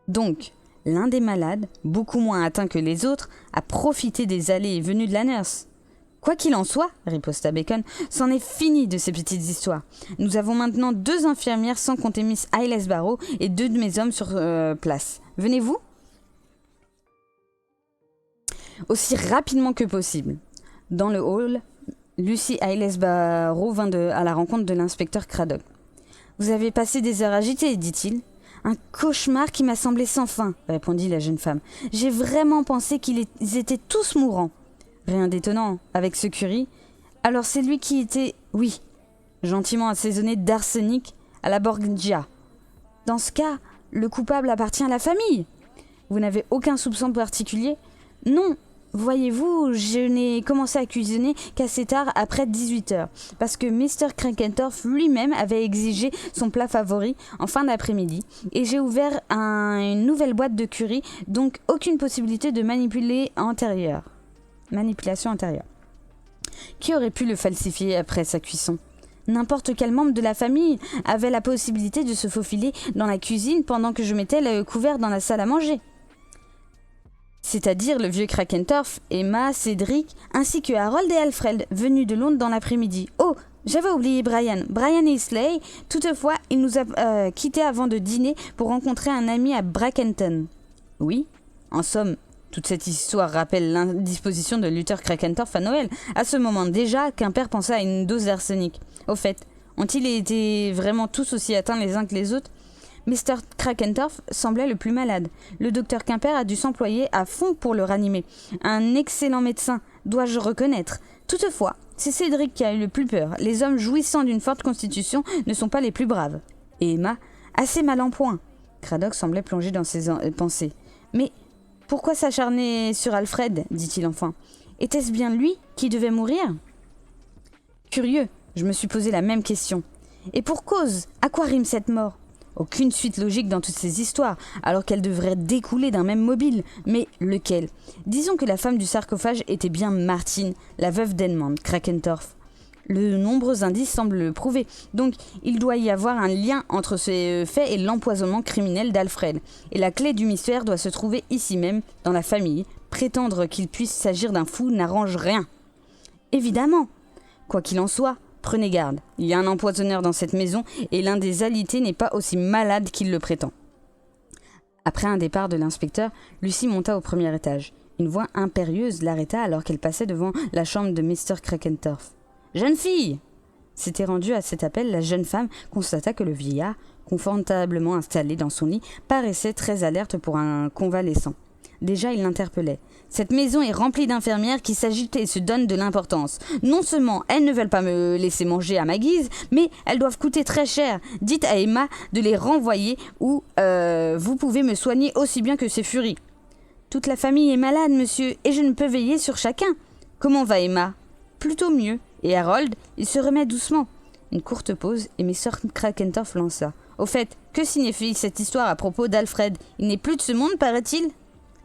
Donc, l'un des malades, beaucoup moins atteint que les autres, a profité des allées et venues de la nurse. Quoi qu'il en soit, riposta Bacon, c'en est fini de ces petites histoires. Nous avons maintenant 2 infirmières sans compter Miss Ailes Barrow et 2 de mes hommes sur place. Venez-vous ? Aussi rapidement que possible. Dans le hall, Lucy Ailes Barrow vint à la rencontre de l'inspecteur Craddock. « Vous avez passé des heures agitées, dit-il. Un cauchemar qui m'a semblé sans fin, répondit la jeune femme. J'ai vraiment pensé qu'ils étaient tous mourants. Rien d'étonnant, avec ce curry. Alors c'est lui qui était, oui, gentiment assaisonné d'arsenic à la Borgia. Dans ce cas, le coupable appartient à la famille. Vous n'avez aucun soupçon particulier ? Non, voyez-vous, je n'ai commencé à cuisiner qu'assez tard, après 18h, parce que Mr. Crakentorf lui-même avait exigé son plat favori en fin d'après-midi, et j'ai ouvert une nouvelle boîte de curry, donc aucune possibilité de manipulation antérieure. Qui aurait pu le falsifier après sa cuisson ? N'importe quel membre de la famille avait la possibilité de se faufiler dans la cuisine pendant que je mettais le couvert dans la salle à manger. C'est-à-dire le vieux Crakentorf, Emma, Cédric, ainsi que Harold et Alfred, venus de Londres dans l'après-midi. Oh, j'avais oublié Brian. Brian Isley. Toutefois, il nous a quittés avant de dîner pour rencontrer un ami à Brackenton. Oui, en somme, toute cette histoire rappelle l'indisposition de Luther Crakentorf à Noël. À ce moment déjà, Quimper pensait à une dose d'arsenic. Au fait, ont-ils été vraiment tous aussi atteints les uns que les autres ? Mr. Crakentorf semblait le plus malade. Le docteur Quimper a dû s'employer à fond pour le ranimer. Un excellent médecin, dois-je reconnaître. Toutefois, c'est Cédric qui a eu le plus peur. Les hommes jouissant d'une forte constitution ne sont pas les plus braves. Et Emma, assez mal en point. Craddock semblait plongé dans ses pensées. Mais pourquoi s'acharner sur Alfred ? Dit-il enfin. Était-ce bien lui qui devait mourir ? Curieux, je me suis posé la même question. Et pour cause, à quoi rime cette mort ? Aucune suite logique dans toutes ces histoires, alors qu'elles devraient découler d'un même mobile. Mais lequel ? Disons que la femme du sarcophage était bien Martine, la veuve d'Edmond Crakentorf. De nombreux indices semblent le prouver, donc il doit y avoir un lien entre ces faits et l'empoisonnement criminel d'Alfred. Et la clé du mystère doit se trouver ici même, dans la famille. Prétendre qu'il puisse s'agir d'un fou n'arrange rien. Évidemment. Quoi qu'il en soit, prenez garde, il y a un empoisonneur dans cette maison et l'un des alités n'est pas aussi malade qu'il le prétend. Après un départ de l'inspecteur, Lucie monta au premier étage. Une voix impérieuse l'arrêta alors qu'elle passait devant la chambre de Mr. Crakentorf. « Jeune fille !» S'était rendue à cet appel, la jeune femme constata que le vieillard, confortablement installé dans son lit, paraissait très alerte pour un convalescent. Déjà, il l'interpellait. Cette maison est remplie d'infirmières qui s'agitent et se donnent de l'importance. Non seulement elles ne veulent pas me laisser manger à ma guise, mais elles doivent coûter très cher. Dites à Emma de les renvoyer ou vous pouvez me soigner aussi bien que ces furies. Toute la famille est malade, monsieur, et je ne peux veiller sur chacun. Comment va Emma ? Plutôt mieux. Et Harold, il se remet doucement. Une courte pause et Mr. Crakentorf lança. Au fait, que signifie cette histoire à propos d'Alfred ? Il n'est plus de ce monde, paraît-il ?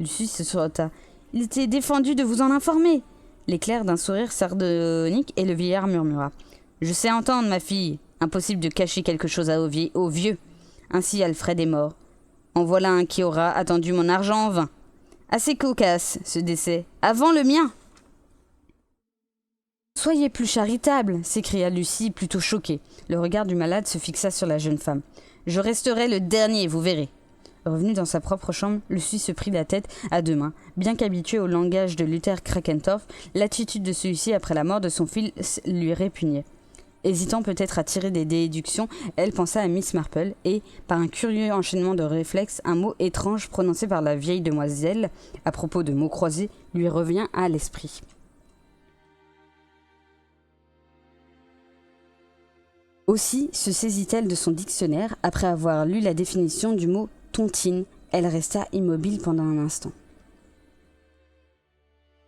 Lucie se frotta. Il était défendu de vous en informer. L'éclair d'un sourire sardonique et le vieillard murmura. Je sais entendre, ma fille. Impossible de cacher quelque chose au vieux. Ainsi Alfred est mort. En voilà un qui aura attendu mon argent en vain. Assez cocasse, ce décès. Avant le mien. Soyez plus charitable, s'écria Lucie, plutôt choquée. Le regard du malade se fixa sur la jeune femme. Je resterai le dernier, vous verrez. Revenu dans sa propre chambre, Lucie se prit la tête à 2 mains. Bien qu'habituée au langage de Luther Crakentorf, l'attitude de celui-ci après la mort de son fils lui répugnait. Hésitant peut-être à tirer des déductions, elle pensa à Miss Marple et, par un curieux enchaînement de réflexes, un mot étrange prononcé par la vieille demoiselle, à propos de mots croisés, lui revient à l'esprit. Aussi se saisit-elle de son dictionnaire après avoir lu la définition du mot « tontine ». Elle resta immobile pendant un instant.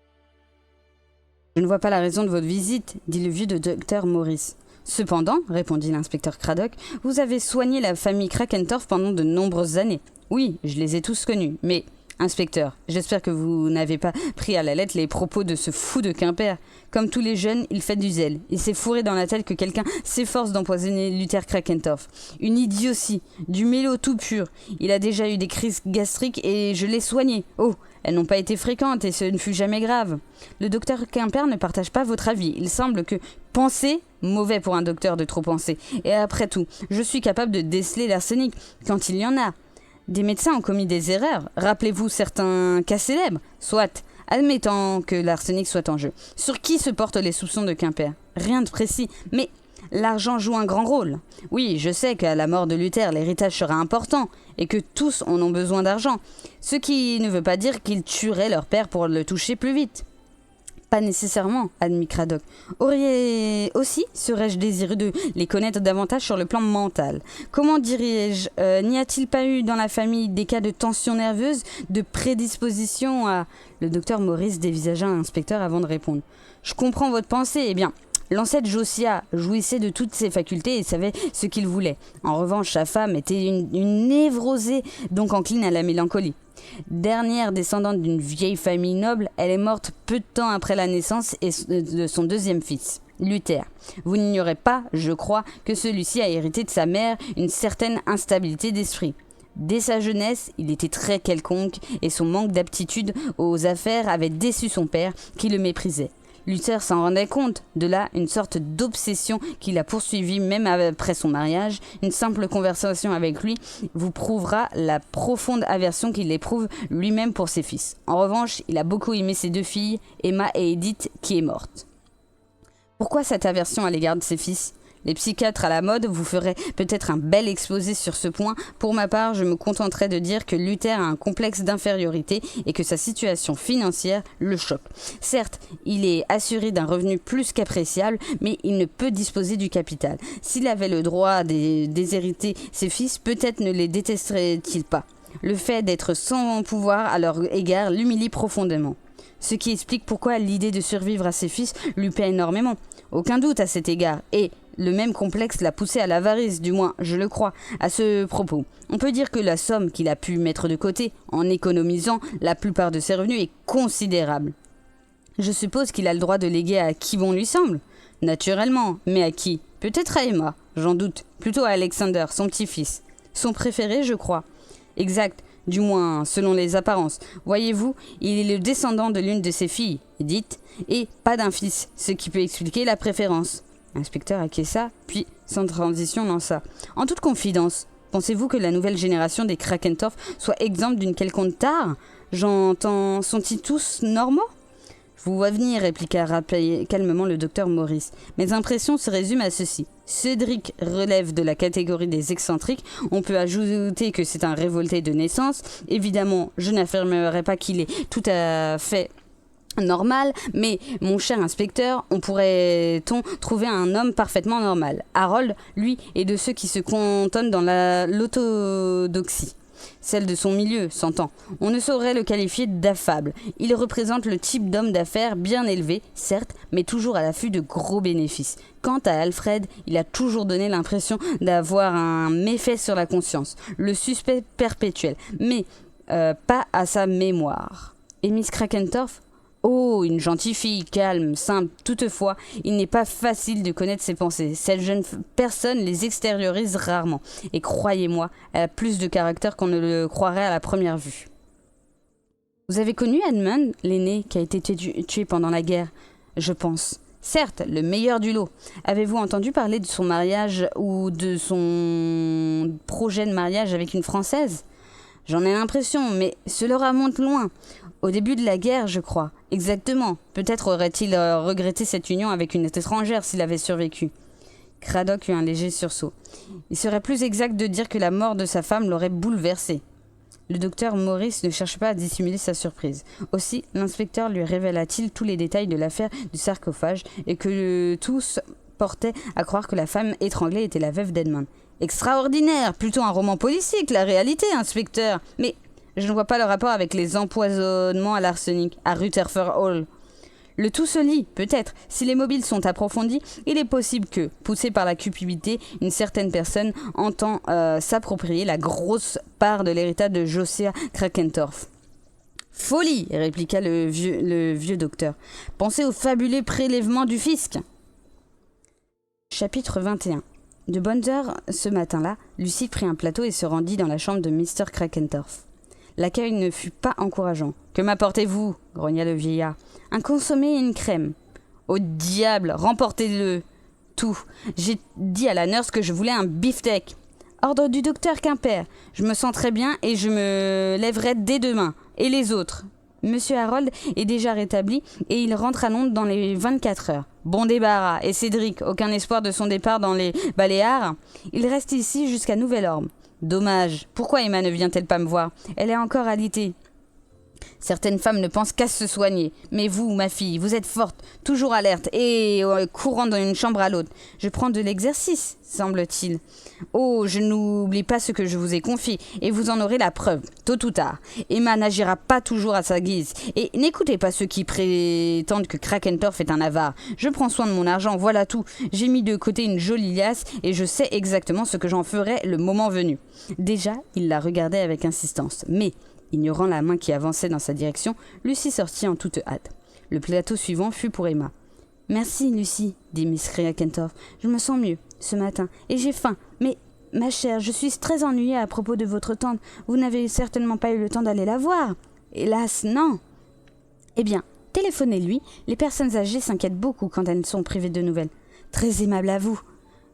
« Je ne vois pas la raison de votre visite, » dit le vieux de docteur Morris. « Cependant, » répondit l'inspecteur Craddock, « vous avez soigné la famille Crakentorf pendant de nombreuses années. Oui, je les ai tous connus, mais... Inspecteur, j'espère que vous n'avez pas pris à la lettre les propos de ce fou de Quimper. Comme tous les jeunes, il fait du zèle. Il s'est fourré dans la tête que quelqu'un s'efforce d'empoisonner Luther Crakentorf. Une idiotie, du mélo tout pur. Il a déjà eu des crises gastriques et je l'ai soigné. Oh, Elles n'ont pas été fréquentes et ce ne fut jamais grave. Le docteur Quimper ne partage pas votre avis. Il semble que penser, mauvais pour un docteur de trop penser. Et après tout, je suis capable de déceler l'arsenic quand il y en a. Des médecins ont commis des erreurs. Rappelez-vous certains cas célèbres. Soit, admettant que l'arsenic soit en jeu. Sur qui se portent les soupçons de Quimper? Rien de précis, mais l'argent joue un grand rôle. Oui, je sais qu'à la mort de Luther, l'héritage sera important et que tous en ont besoin d'argent. Ce qui ne veut pas dire qu'ils tueraient leur père pour le toucher plus vite. Pas nécessairement, admit Cradock. Aussi serais-je désireux de les connaître davantage sur le plan mental. Comment dirais-je, n'y a-t-il pas eu dans la famille des cas de tension nerveuse, de prédisposition à... Le docteur Morris dévisagea l'inspecteur avant de répondre. Je comprends votre pensée, eh bien... L'ancêtre Josiah jouissait de toutes ses facultés et savait ce qu'il voulait. En revanche, sa femme était une névrosée, donc encline à la mélancolie. Dernière descendante d'une vieille famille noble, elle est morte peu de temps après la naissance de son deuxième fils, Luther. Vous n'ignorez pas, je crois, que celui-ci a hérité de sa mère une certaine instabilité d'esprit. Dès sa jeunesse, il était très quelconque et son manque d'aptitude aux affaires avait déçu son père, qui le méprisait. Luther s'en rendait compte, de là une sorte d'obsession qui l'a poursuivi même après son mariage. Une simple conversation avec lui vous prouvera la profonde aversion qu'il éprouve lui-même pour ses fils. En revanche, il a beaucoup aimé ses deux filles, Emma et Edith, qui est morte. Pourquoi cette aversion à l'égard de ses fils ? Les psychiatres à la mode vous feraient peut-être un bel exposé sur ce point. Pour ma part, je me contenterai de dire que Luther a un complexe d'infériorité et que sa situation financière le choque. Certes, il est assuré d'un revenu plus qu'appréciable, mais il ne peut disposer du capital. S'il avait le droit de déshériter ses fils, peut-être ne les détesterait-il pas. Le fait d'être sans pouvoir à leur égard l'humilie profondément. Ce qui explique pourquoi l'idée de survivre à ses fils lui plaît énormément. Aucun doute à cet égard, et le même complexe l'a poussé à l'avarice, du moins je le crois. À ce propos, on peut dire que la somme qu'il a pu mettre de côté, en économisant la plupart de ses revenus, est considérable. Je suppose qu'il a le droit de léguer à qui bon lui semble. Naturellement, mais à qui? Peut-être à Emma, j'en doute, plutôt à Alexander, son petit-fils. Son préféré, je crois. Exact. Du moins, selon les apparences. Voyez-vous, il est le descendant de l'une de ses filles, Edith, et pas d'un fils, ce qui peut expliquer la préférence. L'inspecteur acquiesça, puis, sans transition, lança. En toute confidence, pensez-vous que la nouvelle génération des Krakentorff soit exempte d'une quelconque tare? J'entends, sont-ils tous normaux? Je vous vois venir, répliqua calmement le docteur Morris. Mes impressions se résument à ceci. Cédric relève de la catégorie des excentriques. On peut ajouter que c'est un révolté de naissance. Évidemment, je n'affirmerai pas qu'il est tout à fait normal, mais mon cher inspecteur, on pourrait-on trouver un homme parfaitement normal? Harold, lui, est de ceux qui se cantonnent dans l'orthodoxie. Celle de son milieu, s'entend. On ne saurait le qualifier d'affable. Il représente le type d'homme d'affaires bien élevé, certes, mais toujours à l'affût de gros bénéfices. Quant à Alfred, il a toujours donné l'impression d'avoir un méfait sur la conscience, le suspect perpétuel, mais pas à sa mémoire. Et Miss Krakentorff? Oh, une gentille fille, calme, simple. Toutefois, il n'est pas facile de connaître ses pensées. Cette jeune personne les extériorise rarement. Et croyez-moi, elle a plus de caractère qu'on ne le croirait à la première vue. Vous avez connu Edmund, l'aîné, qui a été tué pendant la guerre, je pense. Certes, le meilleur du lot. Avez-vous entendu parler de son mariage ou de son projet de mariage avec une Française? J'en ai l'impression, mais cela remonte loin. Au début de la guerre, je crois. Exactement. Peut-être aurait-il regretté cette union avec une étrangère s'il avait survécu. Cradock eut un léger sursaut. Il serait plus exact de dire que la mort de sa femme l'aurait bouleversé. Le docteur Morris ne cherche pas à dissimuler sa surprise. Aussi, l'inspecteur lui révéla-t-il tous les détails de l'affaire du sarcophage et que tous portaient à croire que la femme étranglée était la veuve d'Edmund. Extraordinaire! Plutôt un roman policier que la réalité, inspecteur. Mais je ne vois pas le rapport avec les empoisonnements à l'arsenic, à Rutherford Hall. Le tout se lie, peut-être. Si les mobiles sont approfondis, il est possible que, poussé par la cupidité, une certaine personne entend s'approprier la grosse part de l'héritage de Josiah Krakentorff. Folie, répliqua le vieux docteur. Pensez au fabuleux prélèvement du fisc. Chapitre 21. De bonnes heures, ce matin-là, Lucie prit un plateau et se rendit dans la chambre de Mr. Krakentorff. L'accueil ne fut pas encourageant. « Que m'apportez-vous » grogna le vieillard. « Un consommé et une crème. »« Au diable, remportez-le tout. J'ai dit à la nurse que je voulais un beefsteak. »« Ordre du docteur Quimper. Je me sens très bien et je me lèverai dès demain. Et les autres ?» Monsieur Harold est déjà rétabli et il rentre à Londres dans les 24 heures. Bon débarras. Et Cédric, aucun espoir de son départ dans les Baléares. Il reste ici jusqu'à nouvel ordre. Dommage. Pourquoi Emma ne vient-elle pas me voir? Elle est encore alitée. Certaines femmes ne pensent qu'à se soigner. Mais vous, ma fille, vous êtes forte, toujours alerte et courant d'une chambre à l'autre. Je prends de l'exercice, semble-t-il. Oh, je n'oublie pas ce que je vous ai confié, et vous en aurez la preuve, tôt ou tard. Emma n'agira pas toujours à sa guise. Et n'écoutez pas ceux qui prétendent que Krakentorff est un avare. Je prends soin de mon argent, voilà tout. J'ai mis de côté une jolie liasse, et je sais exactement ce que j'en ferai le moment venu. Déjà, il la regardait avec insistance. Mais, ignorant la main qui avançait dans sa direction, Lucie sortit en toute hâte. Le plateau suivant fut pour Emma. « Merci, Lucie, dit Miss Krakentorff. Je me sens mieux ce matin, et j'ai faim. Mais, ma chère, je suis très ennuyée à propos de votre tante. Vous n'avez certainement pas eu le temps d'aller la voir. Hélas, non. Eh bien, téléphonez-lui. Les personnes âgées s'inquiètent beaucoup quand elles sont privées de nouvelles. Très aimable à vous. »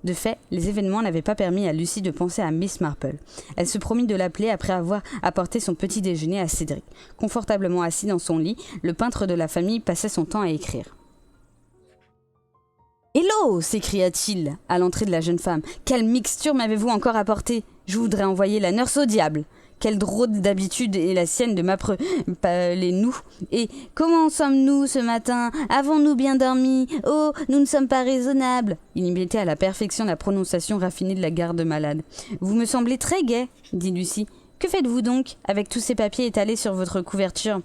De fait, les événements n'avaient pas permis à Lucie de penser à Miss Marple. Elle se promit de l'appeler après avoir apporté son petit déjeuner à Cédric. Confortablement assis dans son lit, le peintre de la famille passait son temps à écrire. « Hello !» s'écria-t-il à l'entrée de la jeune femme. « Quelle mixture m'avez-vous encore apporté? Je voudrais envoyer la nurse au diable. Quelle drôle d'habitude est la sienne de m'appeler nous. Et comment sommes-nous ce matin? Avons-nous bien dormi? Oh, nous ne sommes pas raisonnables. » Il imitait à la perfection la prononciation raffinée de la garde-malade. « Vous me semblez très gai, » dit Lucie. « Que faites-vous donc, avec tous ces papiers étalés sur votre couverture? »«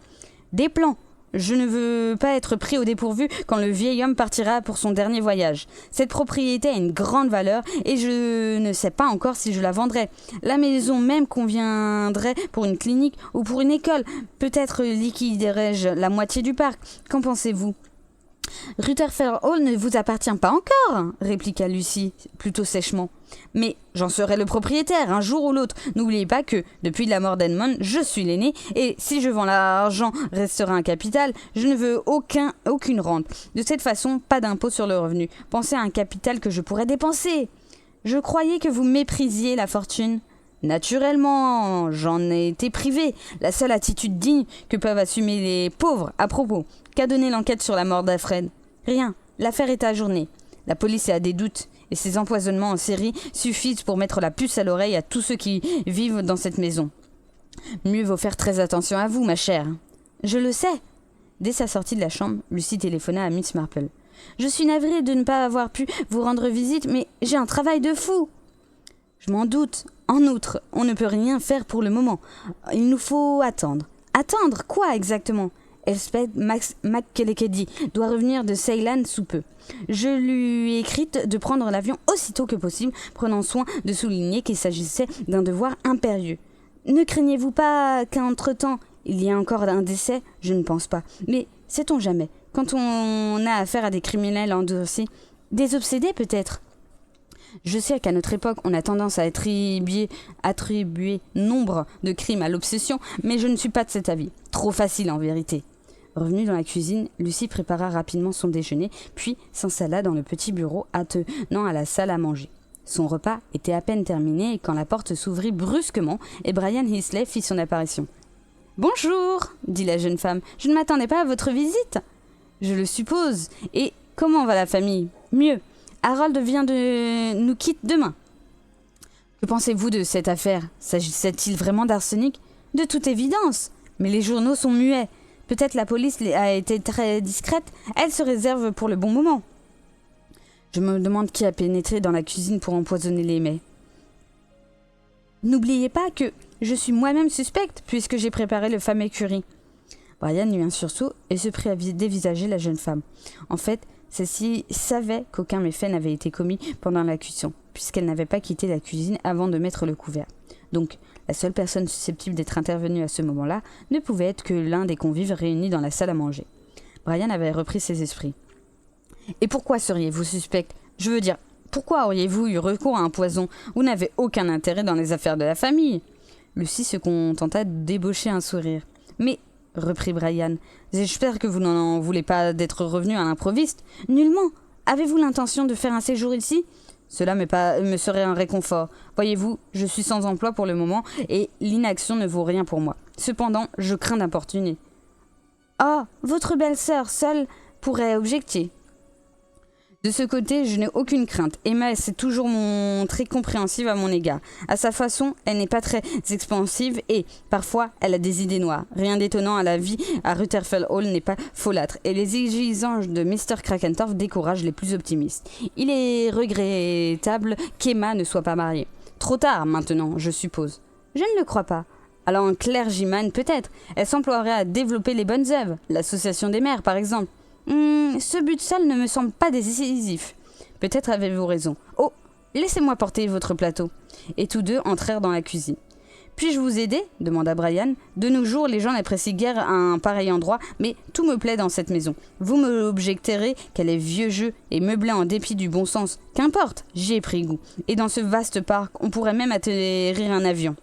Des plans. Je ne veux pas être pris au dépourvu quand le vieil homme partira pour son dernier voyage. Cette propriété a une grande valeur et je ne sais pas encore si je la vendrai. La maison même conviendrait pour une clinique ou pour une école. Peut-être liquiderai-je la moitié du parc. Qu'en pensez-vous ? » « Rutherford Hall ne vous appartient pas encore, répliqua Lucie, plutôt sèchement. « Mais j'en serai le propriétaire, un jour ou l'autre. N'oubliez pas que, depuis la mort d'Edmond, je suis l'aîné, et si je vends l'argent restera un capital, je ne veux aucune rente. De cette façon, pas d'impôt sur le revenu. Pensez à un capital que je pourrais dépenser. Je croyais que vous méprisiez la fortune. » Naturellement, j'en ai été privé. La seule attitude digne que peuvent assumer les pauvres. À propos, qu'a donné l'enquête sur la mort d'Alfred? Rien. L'affaire est ajournée. La police a des doutes, et ces empoisonnements en série suffisent pour mettre la puce à l'oreille à tous ceux qui vivent dans cette maison. Mieux vaut faire très attention à vous, ma chère. Je le sais. Dès sa sortie de la chambre, Lucie téléphona à Miss Marple. Je suis navrée de ne pas avoir pu vous rendre visite, mais j'ai un travail de fou. Je m'en doute. En outre, on ne peut rien faire pour le moment. Il nous faut attendre. Attendre quoi exactement? Elspeth McKellickedy doit revenir de Ceylan sous peu. Je lui ai écrite de prendre l'avion aussitôt que possible, prenant soin de souligner qu'il s'agissait d'un devoir impérieux. Ne craignez-vous pas qu'entre-temps, il y ait encore un décès? Je ne pense pas. Mais sait-on jamais, quand on a affaire à des criminels endurcis, des obsédés peut-être? Je sais qu'à notre époque, on a tendance à attribuer nombre de crimes à l'obsession, mais je ne suis pas de cet avis. Trop facile en vérité. Revenue dans la cuisine, Lucie prépara rapidement son déjeuner, puis s'installa dans le petit bureau attenant à la salle à manger. Son repas était à peine terminé quand la porte s'ouvrit brusquement et Brian Heasley fit son apparition. « Bonjour !» dit la jeune femme. « Je ne m'attendais pas à votre visite. »« Je le suppose. Et comment va la famille ? » ?»« Mieux. Harold nous quitte demain. » « Que pensez-vous de cette affaire? S'agissait-il vraiment d'arsenic? » ?»« De toute évidence. Mais les journaux sont muets. Peut-être la police a été très discrète. Elle se réserve pour le bon moment. Je me demande qui a pénétré dans la cuisine pour empoisonner les mets. N'oubliez pas que je suis moi-même suspecte puisque j'ai préparé le fameux curry. Brian eut un sursaut et se prit à dévisager la jeune femme. En fait, celle-ci savait qu'aucun méfait n'avait été commis pendant la cuisson, puisqu'elle n'avait pas quitté la cuisine avant de mettre le couvert. Donc, la seule personne susceptible d'être intervenue à ce moment-là ne pouvait être que l'un des convives réunis dans la salle à manger. Brian avait repris ses esprits. « Et pourquoi seriez-vous suspecte? Je veux dire, pourquoi auriez-vous eu recours à un poison? Vous n'avez aucun intérêt dans les affaires de la famille. » Lucy se contenta de débaucher un sourire. « Mais, reprit Brian, j'espère que vous n'en voulez pas d'être revenu à l'improviste. Nullement. Avez-vous l'intention de faire un séjour ici ? Cela me serait un réconfort. Voyez-vous, je suis sans emploi pour le moment et l'inaction ne vaut rien pour moi. Cependant, je crains d'importuner. »« Oh, votre belle-sœur seule pourrait objecter. » De ce côté, je n'ai aucune crainte. Emma s'est toujours montrée compréhensive à mon égard. À sa façon, elle n'est pas très expansive et, parfois, elle a des idées noires. Rien d'étonnant à la vie à Rutherford Hall n'est pas folâtre et les exigences de Mr. Krakentorff découragent les plus optimistes. Il est regrettable qu'Emma ne soit pas mariée. Trop tard, maintenant, je suppose. Je ne le crois pas. Alors un clergyman, peut-être. Elle s'emploierait à développer les bonnes œuvres. L'association des mères, par exemple. Ce but seul ne me semble pas décisif. Peut-être avez-vous raison. Oh, laissez-moi porter votre plateau. Et tous deux entrèrent dans la cuisine. Puis-je vous aider ? Demanda Brian. De nos jours, les gens n'apprécient guère un pareil endroit, mais tout me plaît dans cette maison. Vous me objecterez qu'elle est vieux jeu et meublée en dépit du bon sens. Qu'importe, j'y ai pris goût. Et dans ce vaste parc, on pourrait même atterrir un avion.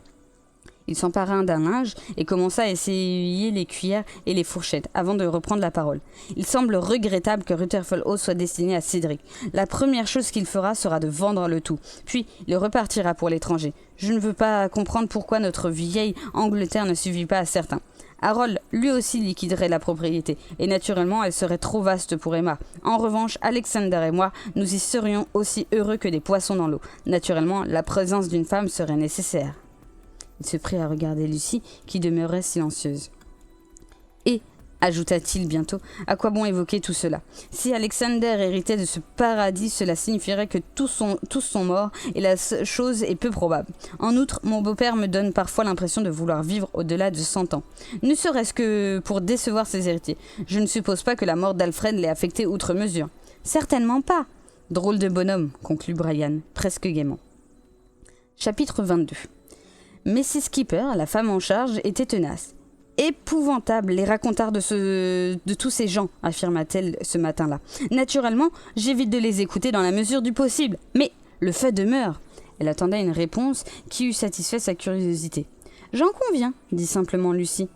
Il s'empara d'un linge et commença à essuyer les cuillères et les fourchettes avant de reprendre la parole. Il semble regrettable que Rutherford Hall soit destiné à Cédric. La première chose qu'il fera sera de vendre le tout. Puis, il repartira pour l'étranger. Je ne veux pas comprendre pourquoi notre vieille Angleterre ne suffit pas à certains. Harold, lui aussi, liquiderait la propriété, et naturellement, elle serait trop vaste pour Emma. En revanche, Alexander et moi, nous y serions aussi heureux que des poissons dans l'eau. Naturellement, la présence d'une femme serait nécessaire. Il se prit à regarder Lucy, qui demeurait silencieuse. « Et, ajouta-t-il bientôt, à quoi bon évoquer tout cela ? Si Alexander héritait de ce paradis, cela signifierait que tous sont morts, et la chose est peu probable. En outre, mon beau-père me donne parfois l'impression de vouloir vivre au-delà de 100 ans. Ne serait-ce que pour décevoir ses héritiers. Je ne suppose pas que la mort d'Alfred l'ait affecté outre mesure. »« Certainement pas. » »« Drôle de bonhomme, conclut Brian, presque gaiement. Chapitre 22. Mrs. Keeper, la femme en charge, était tenace. « Épouvantable, les racontars de tous ces gens, affirma-t-elle ce matin-là. Naturellement, j'évite de les écouter dans la mesure du possible, mais le fait demeure. » Elle attendait une réponse qui eût satisfait sa curiosité. « J'en conviens, dit simplement Lucy.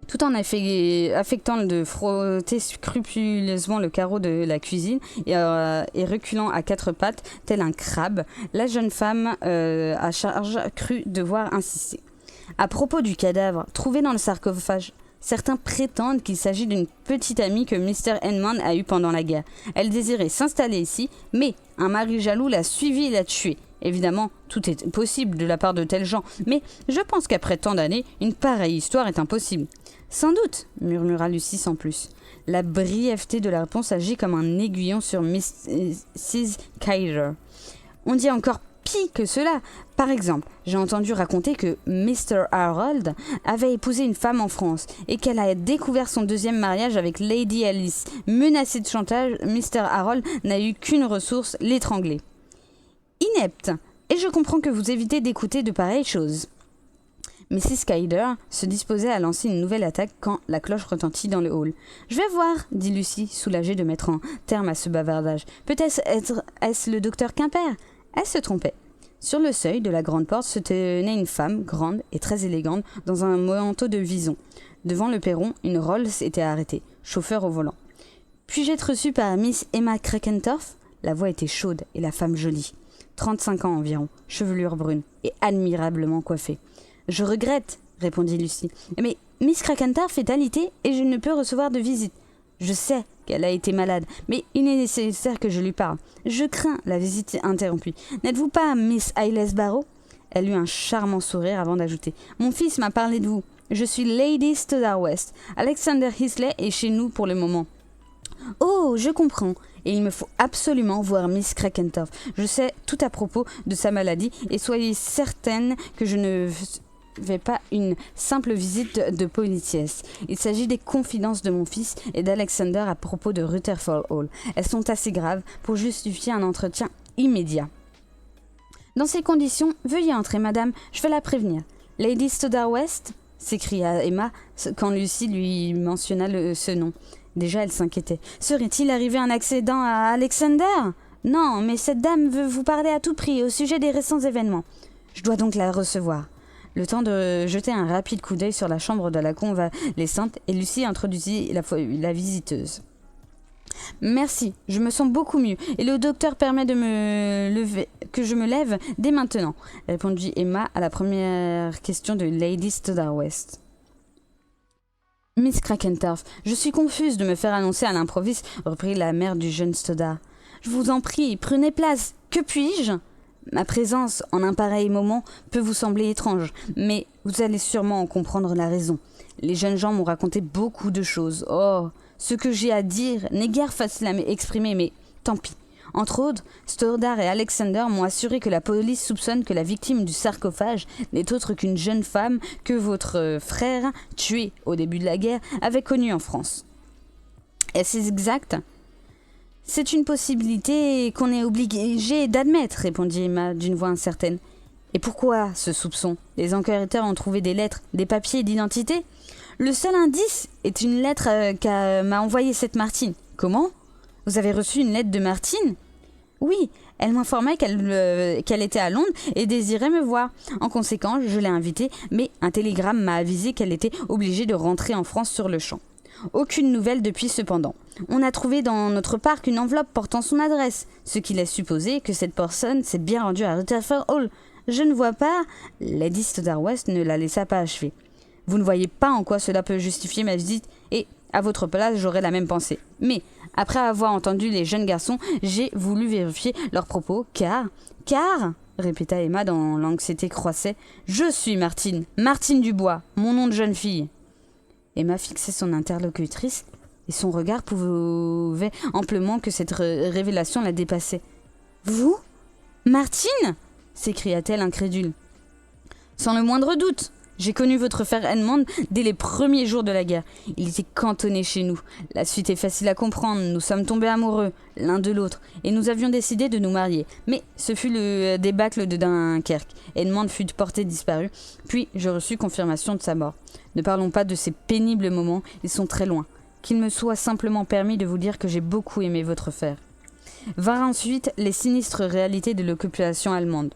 Tout en affectant de frotter scrupuleusement le carreau de la cuisine et reculant à quatre pattes, tel un crabe, la jeune femme à charge crut devoir insister. À propos du cadavre, trouvé dans le sarcophage, certains prétendent qu'il s'agit d'une petite amie que Mr. Edmond a eue pendant la guerre. Elle désirait s'installer ici, mais un mari jaloux l'a suivie et l'a tuée. Évidemment, tout est possible de la part de tels gens, mais je pense qu'après tant d'années, une pareille histoire est impossible. « Sans doute, » murmura Lucy sans plus. La brièveté de la réponse agit comme un aiguillon sur Mrs. Kyler. On dit encore pis que cela. Par exemple, j'ai entendu raconter que Mr. Harold avait épousé une femme en France et qu'elle a découvert son deuxième mariage avec Lady Alice. Menacé de chantage, Mr. Harold n'a eu qu'une ressource, l'étrangler. Inepte, et je comprends que vous évitez d'écouter de pareilles choses. Mrs. Kyler se disposait à lancer une nouvelle attaque quand la cloche retentit dans le hall. « Je vais voir, » dit Lucy, soulagée de mettre un terme à ce bavardage. « Peut-être est-ce le docteur Quimper ?» Elle se trompait. Sur le seuil de la grande porte se tenait une femme, grande et très élégante, dans un manteau de vison. Devant le perron, une Rolls était arrêtée, chauffeur au volant. « Puis-je être reçue par Miss Emma Krakentorff ?» La voix était chaude et la femme jolie. 35 ans environ, chevelure brune et admirablement coiffée. « Je regrette, » répondit Lucy, « mais Miss Krakentorff est alitée et je ne peux recevoir de visite. Je sais qu'elle a été malade, mais il est nécessaire que je lui parle. Je crains la visite interrompue. N'êtes-vous pas Miss Ailes Barrow ?» Elle eut un charmant sourire avant d'ajouter. « Mon fils m'a parlé de vous. Je suis Lady Stoddard West. Alexander Heasley est chez nous pour le moment. »« Oh, je comprends. Et il me faut absolument voir Miss Krakentorff. Je sais tout à propos de sa maladie et soyez certaine que je ne vais pas une simple visite de politesse. Il s'agit des confidences de mon fils et d'Alexander à propos de Rutherford Hall. Elles sont assez graves pour justifier un entretien immédiat. Dans ces conditions, veuillez entrer, madame, je vais la prévenir. Lady Stoddard West ?» s'écria Emma quand Lucy lui mentionna ce nom. Déjà, elle s'inquiétait. « Serait-il arrivé un accident à Alexander ? Non, mais cette dame veut vous parler à tout prix au sujet des récents événements. » « Je dois donc la recevoir. Le temps de jeter un rapide coup d'œil sur la chambre de la convalescente et Lucie introduisit la visiteuse. Merci, je me sens beaucoup mieux et le docteur permet que je me lève dès maintenant, répondit Emma à la première question de Lady Stoddard West. Miss Crakentorf, je suis confuse de me faire annoncer à l'improviste, reprit la mère du jeune Stoddard. Je vous en prie, prenez place. Que puis-je ? Ma présence en un pareil moment peut vous sembler étrange, mais vous allez sûrement en comprendre la raison. Les jeunes gens m'ont raconté beaucoup de choses. Oh, ce que j'ai à dire n'est guère facile à exprimer, mais tant pis. Entre autres, Stoddard et Alexander m'ont assuré que la police soupçonne que la victime du sarcophage n'est autre qu'une jeune femme que votre frère, tué au début de la guerre, avait connue en France. Est-ce exact ? C'est une possibilité qu'on est obligé d'admettre, répondit Emma d'une voix incertaine. Et pourquoi ce soupçon ? Les enquêteurs ont trouvé des lettres, des papiers d'identité ? Le seul indice est une lettre m'a envoyée cette Martine. Comment ? Vous avez reçu une lettre de Martine ? Oui, elle m'informait qu'elle était à Londres et désirait me voir. En conséquence, je l'ai invitée, mais un télégramme m'a avisé qu'elle était obligée de rentrer en France sur le champ. Aucune nouvelle depuis cependant. On a trouvé dans notre parc une enveloppe portant son adresse, ce qui laisse supposer que cette personne s'est bien rendue à Rutherford Hall. Je ne vois pas... Lady Stoddard West ne la laissa pas achever. Vous ne voyez pas en quoi cela peut justifier ma visite et, à votre place, j'aurais la même pensée. Mais, après avoir entendu les jeunes garçons, j'ai voulu vérifier leurs propos, car, répéta Emma dont l'anxiété croissait, je suis Martine Dubois, mon nom de jeune fille. Emma fixait son interlocutrice et son regard prouvait amplement que cette révélation la dépassait. « Vous ? Martine ?» s'écria-t-elle incrédule. « Sans le moindre doute. J'ai connu votre frère Edmond dès les premiers jours de la guerre. Il était cantonné chez nous. La suite est facile à comprendre. Nous sommes tombés amoureux l'un de l'autre et nous avions décidé de nous marier. Mais ce fut le débâcle de Dunkerque. Edmond fut porté disparu, puis je reçus confirmation de sa mort. Ne parlons pas de ces pénibles moments, ils sont très loin. Qu'il me soit simplement permis de vous dire que j'ai beaucoup aimé votre frère. Vinrent ensuite les sinistres réalités de l'occupation allemande.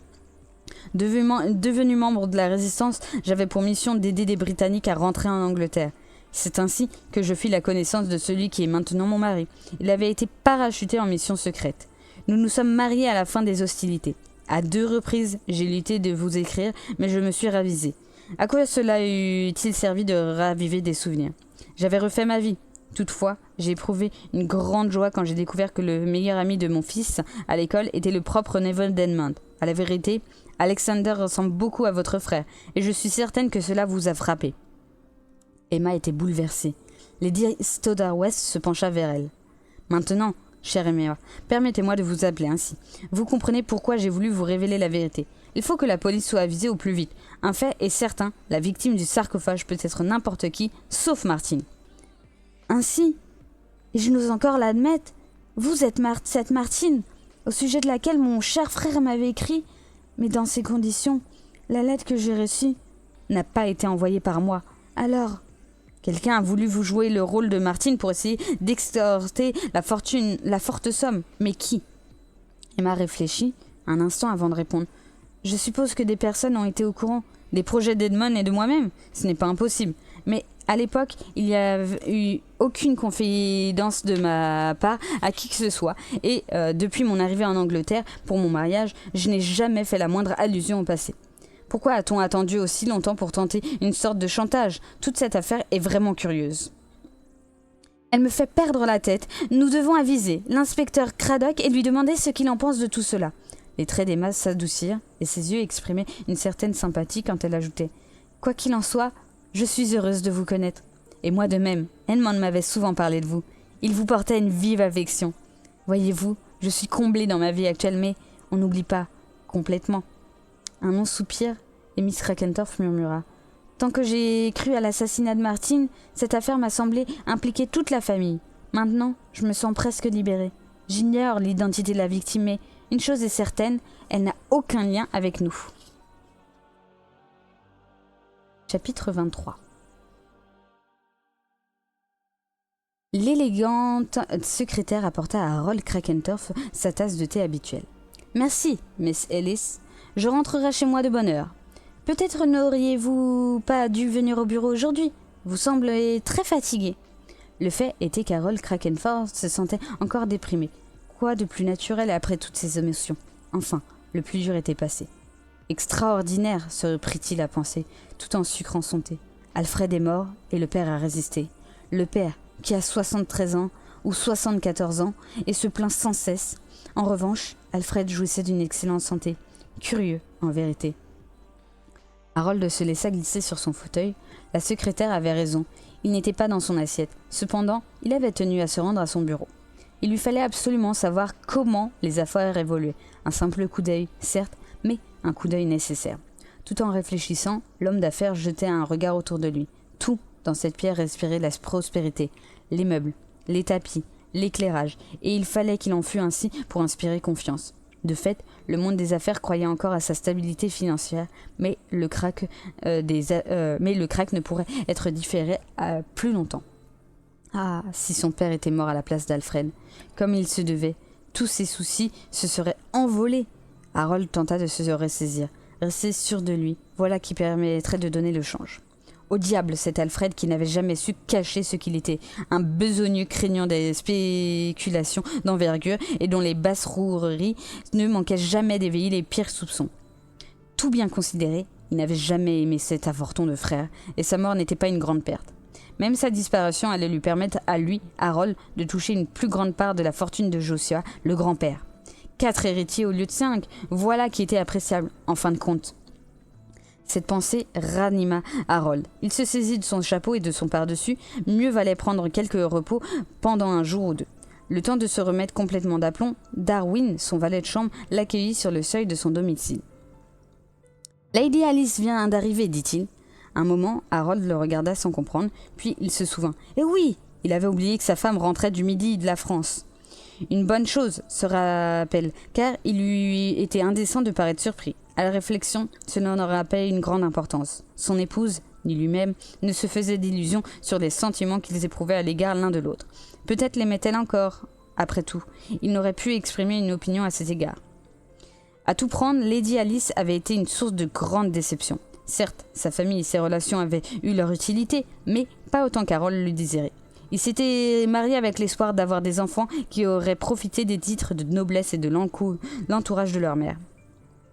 Devenu membre de la résistance, j'avais pour mission d'aider les Britanniques à rentrer en Angleterre. C'est ainsi que je fis la connaissance de celui qui est maintenant mon mari. Il avait été parachuté en mission secrète. Nous nous sommes mariés à la fin des hostilités. À 2 reprises, j'ai lutté de vous écrire, mais je me suis ravisé. À quoi cela eût-il servi de raviver des souvenirs ? J'avais refait ma vie. Toutefois, j'ai éprouvé une grande joie quand j'ai découvert que le meilleur ami de mon fils à l'école était le propre neveu d'Edmond. À la vérité, Alexander ressemble beaucoup à votre frère, et je suis certaine que cela vous a frappé. Emma était bouleversée. Lady Stoddard West se pencha vers elle. Maintenant, chère Emma, permettez-moi de vous appeler ainsi. Vous comprenez pourquoi j'ai voulu vous révéler la vérité. Il faut que la police soit avisée au plus vite. Un fait est certain, la victime du sarcophage peut être n'importe qui, sauf Martine. Ainsi, et je n'ose encore l'admettre, vous êtes cette Martine, au sujet de laquelle mon cher frère m'avait écrit, mais dans ces conditions, la lettre que j'ai reçue n'a pas été envoyée par moi. Alors, quelqu'un a voulu vous jouer le rôle de Martine pour essayer d'extorter la forte somme. Mais qui ? Emma réfléchit un instant avant de répondre. Je suppose que des personnes ont été au courant des projets d'Edmond et de moi-même. Ce n'est pas impossible. Mais à l'époque, il n'y a eu aucune confidence de ma part à qui que ce soit. Et depuis mon arrivée en Angleterre, pour mon mariage, je n'ai jamais fait la moindre allusion au passé. Pourquoi a-t-on attendu aussi longtemps pour tenter une sorte de chantage ? Toute cette affaire est vraiment curieuse. Elle me fait perdre la tête. Nous devons aviser l'inspecteur Craddock et lui demander ce qu'il en pense de tout cela. Les traits d'Emma s'adoucirent et ses yeux exprimaient une certaine sympathie quand elle ajoutait « Quoi qu'il en soit, je suis heureuse de vous connaître. Et moi de même, Edmond m'avait souvent parlé de vous. Il vous portait une vive affection. Voyez-vous, je suis comblée dans ma vie actuelle, mais on n'oublie pas, complètement. » Un long soupir, et Miss Crakentorf murmura « Tant que j'ai cru à l'assassinat de Martine, cette affaire m'a semblé impliquer toute la famille. Maintenant, je me sens presque libérée. J'ignore l'identité de la victime, mais une chose est certaine, elle n'a aucun lien avec nous. » Chapitre 23. L'élégante secrétaire apporta à Harold Crakentorf sa tasse de thé habituelle. « Merci, Miss Ellis. Je rentrerai chez moi de bonne heure. Peut-être n'auriez-vous pas dû venir au bureau aujourd'hui? Vous semblez très fatigué. » Le fait était qu'Harold Krakenford se sentait encore déprimé. Quoi de plus naturel après toutes ces émotions? Enfin, le plus dur était passé. Extraordinaire, se reprit-il à penser, tout en sucrant son thé. Alfred est mort et le père a résisté. Le père, qui a 73 ans ou 74 ans et se plaint sans cesse. En revanche, Alfred jouissait d'une excellente santé. Curieux, en vérité. Harold se laissa glisser sur son fauteuil. La secrétaire avait raison. Il n'était pas dans son assiette. Cependant, il avait tenu à se rendre à son bureau. Il lui fallait absolument savoir comment les affaires évoluaient. Un simple coup d'œil, certes, mais un coup d'œil nécessaire. Tout en réfléchissant, l'homme d'affaires jetait un regard autour de lui. Tout dans cette pierre respirait la prospérité. Les meubles, les tapis, l'éclairage, et il fallait qu'il en fût ainsi pour inspirer confiance. De fait, le monde des affaires croyait encore à sa stabilité financière, mais le krach ne pourrait être différé à plus longtemps. Ah, si son père était mort à la place d'Alfred, comme il se devait, tous ses soucis se seraient envolés. Harold tenta de se ressaisir. Rester sûr de lui, voilà qui permettrait de donner le change. Au diable, cet Alfred qui n'avait jamais su cacher ce qu'il était, un besogneux craignant des spéculations d'envergure et dont les basses roueries ne manquaient jamais d'éveiller les pires soupçons. Tout bien considéré, il n'avait jamais aimé cet avorton de frère, et sa mort n'était pas une grande perte. Même sa disparition allait lui permettre à lui, Harold, de toucher une plus grande part de la fortune de Josiah, le grand-père. 4 héritiers au lieu de 5, voilà qui était appréciable, en fin de compte. Cette pensée ranima Harold. Il se saisit de son chapeau et de son pardessus. Mieux valait prendre quelques repos pendant un jour ou deux. Le temps de se remettre complètement d'aplomb, Darwin, son valet de chambre, l'accueillit sur le seuil de son domicile. « Lady Alice vient d'arriver, dit-il. » Un moment, Harold le regarda sans comprendre, puis il se souvint. « Eh oui, il avait oublié que sa femme rentrait du Midi de la France. » Une bonne chose, se rappelle, car il lui était indécent de paraître surpris. À la réflexion, cela n'aurait pas une grande importance. Son épouse, ni lui-même, ne se faisait d'illusions sur les sentiments qu'ils éprouvaient à l'égard l'un de l'autre. Peut-être l'aimait-elle encore. Après tout, il n'aurait pu exprimer une opinion à cet égard. À tout prendre, Lady Alice avait été une source de grande déception. Certes, sa famille et ses relations avaient eu leur utilité, mais pas autant qu'Harold le désirait. Ils s'étaient mariés avec l'espoir d'avoir des enfants qui auraient profité des titres de noblesse et de l'entourage de leur mère.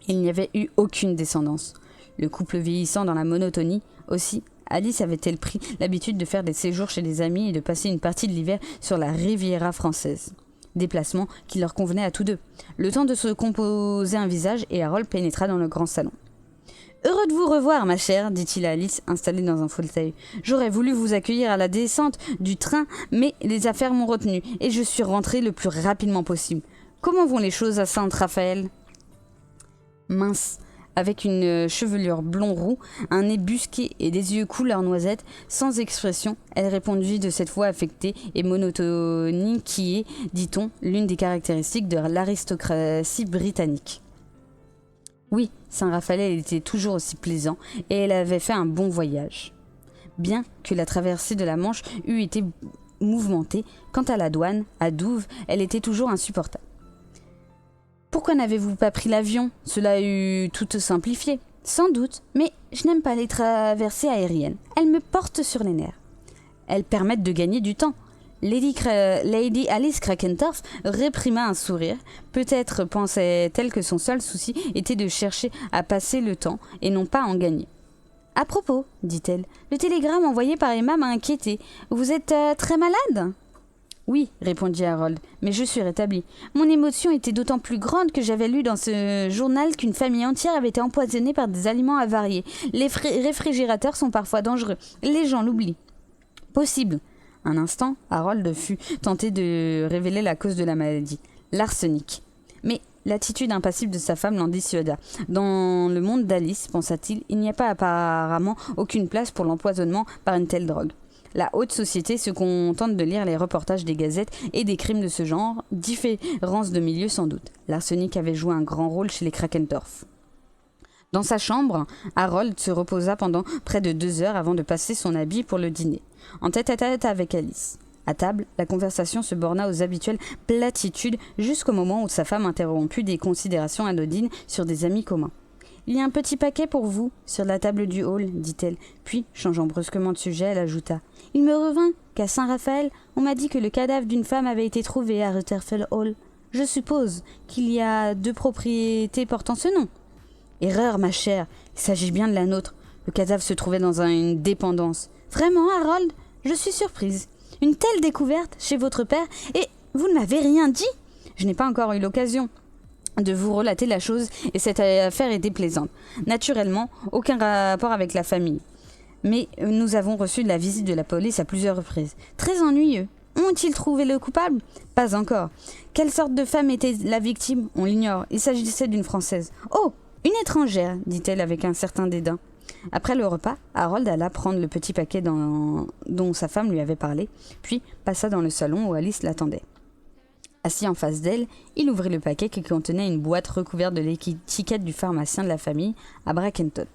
Il n'y avait eu aucune descendance. Le couple vieillissant dans la monotonie, aussi, Alice avait-elle pris l'habitude de faire des séjours chez des amis et de passer une partie de l'hiver sur la Riviera française. Déplacement qui leur convenait à tous deux. Le temps de se composer un visage et Harold pénétra dans le grand salon. « Heureux de vous revoir, ma chère, dit-il à Alice, installée dans un fauteuil. J'aurais voulu vous accueillir à la descente du train, mais les affaires m'ont retenu et je suis rentrée le plus rapidement possible. Comment vont les choses à Saint-Raphaël ?» Mince, avec une chevelure blond roux, un nez busqué et des yeux couleur noisette, sans expression, elle répondit de cette voix affectée et monotone qui est, dit-on, l'une des caractéristiques de l'aristocratie britannique. Oui, Saint-Raphaël était toujours aussi plaisant et elle avait fait un bon voyage. Bien que la traversée de la Manche eût été mouvementée, quant à la douane, à Douvres, elle était toujours insupportable. Pourquoi n'avez-vous pas pris l'avion? Cela eût tout simplifié. Sans doute, mais je n'aime pas les traversées aériennes. Elles me portent sur les nerfs. Elles permettent de gagner du temps. Lady Alice Krakentorff réprima un sourire. Peut-être pensait-elle que son seul souci était de chercher à passer le temps et non pas à en gagner. « À propos, dit-elle, le télégramme envoyé par Emma m'a inquiétée. Vous êtes très malade ?» Oui, répondit Harold, mais je suis rétabli. Mon émotion était d'autant plus grande que j'avais lu dans ce journal qu'une famille entière avait été empoisonnée par des aliments avariés. Les réfrigérateurs sont parfois dangereux. Les gens l'oublient. Possible. Un instant, Harold fut tenté de révéler la cause de la maladie. L'arsenic. Mais l'attitude impassible de sa femme l'en dissuada. Dans le monde d'Alice, pensa-t-il, il n'y a pas apparemment aucune place pour l'empoisonnement par une telle drogue. La haute société se contente de lire les reportages des gazettes et des crimes de ce genre, différence de milieu sans doute. L'arsenic avait joué un grand rôle chez les Krakentorff. Dans sa chambre, Harold se reposa pendant près de 2 heures avant de passer son habit pour le dîner, en tête-à-tête avec Alice. À table, la conversation se borna aux habituelles platitudes jusqu'au moment où sa femme interromput des considérations anodines sur des amis communs. Il y a un petit paquet pour vous sur la table du hall, dit-elle. Puis, changeant brusquement de sujet, elle ajouta. Il me revint qu'à Saint-Raphaël, on m'a dit que le cadavre d'une femme avait été trouvé à Rutherford Hall. Je suppose qu'il y a 2 propriétés portant ce nom. Erreur, ma chère, il s'agit bien de la nôtre. Le cadavre se trouvait dans une dépendance. Vraiment, Harold? Je suis surprise. Une telle découverte chez votre père, et vous ne m'avez rien dit? Je n'ai pas encore eu l'occasion de vous relater la chose, et cette affaire était plaisante. Naturellement, aucun rapport avec la famille. Mais nous avons reçu la visite de la police à plusieurs reprises. Très ennuyeux. Ont-ils trouvé le coupable? Pas encore. Quelle sorte de femme était la victime? On l'ignore. Il s'agissait d'une Française. Oh, une étrangère, dit-elle avec un certain dédain. Après le repas, Harold alla prendre le petit paquet dont sa femme lui avait parlé, puis passa dans le salon où Alice l'attendait. Assis en face d'elle, il ouvrit le paquet qui contenait une boîte recouverte de l'étiquette du pharmacien de la famille à Brackenton.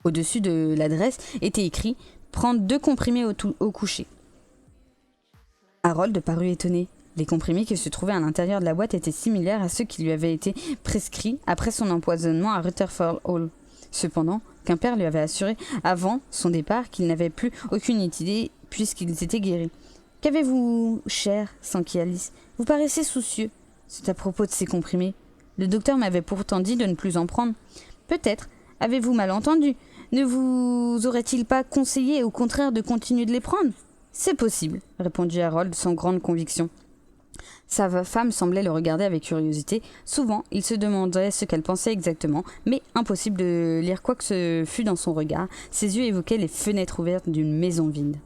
Au-dessus de l'adresse était écrit « Prendre 2 comprimés au coucher ». Harold parut étonné. Les comprimés qui se trouvaient à l'intérieur de la boîte étaient similaires à ceux qui lui avaient été prescrits après son empoisonnement à Rutherford Hall. Cependant, Quimper lui avait assuré avant son départ qu'il n'avait plus aucune idée puisqu'ils étaient guéris. « Qu'avez-vous, cher ?» s'enquit Alice. « Vous paraissez soucieux. » C'est à propos de ces comprimés. Le docteur m'avait pourtant dit de ne plus en prendre. Peut-être. Avez-vous mal entendu? Ne vous aurait-il pas conseillé au contraire de continuer de les prendre? C'est possible, répondit Harold sans grande conviction. Sa femme semblait le regarder avec curiosité. Souvent, il se demandait ce qu'elle pensait exactement, mais impossible de lire quoi que ce fût dans son regard. Ses yeux évoquaient les fenêtres ouvertes d'une maison vide.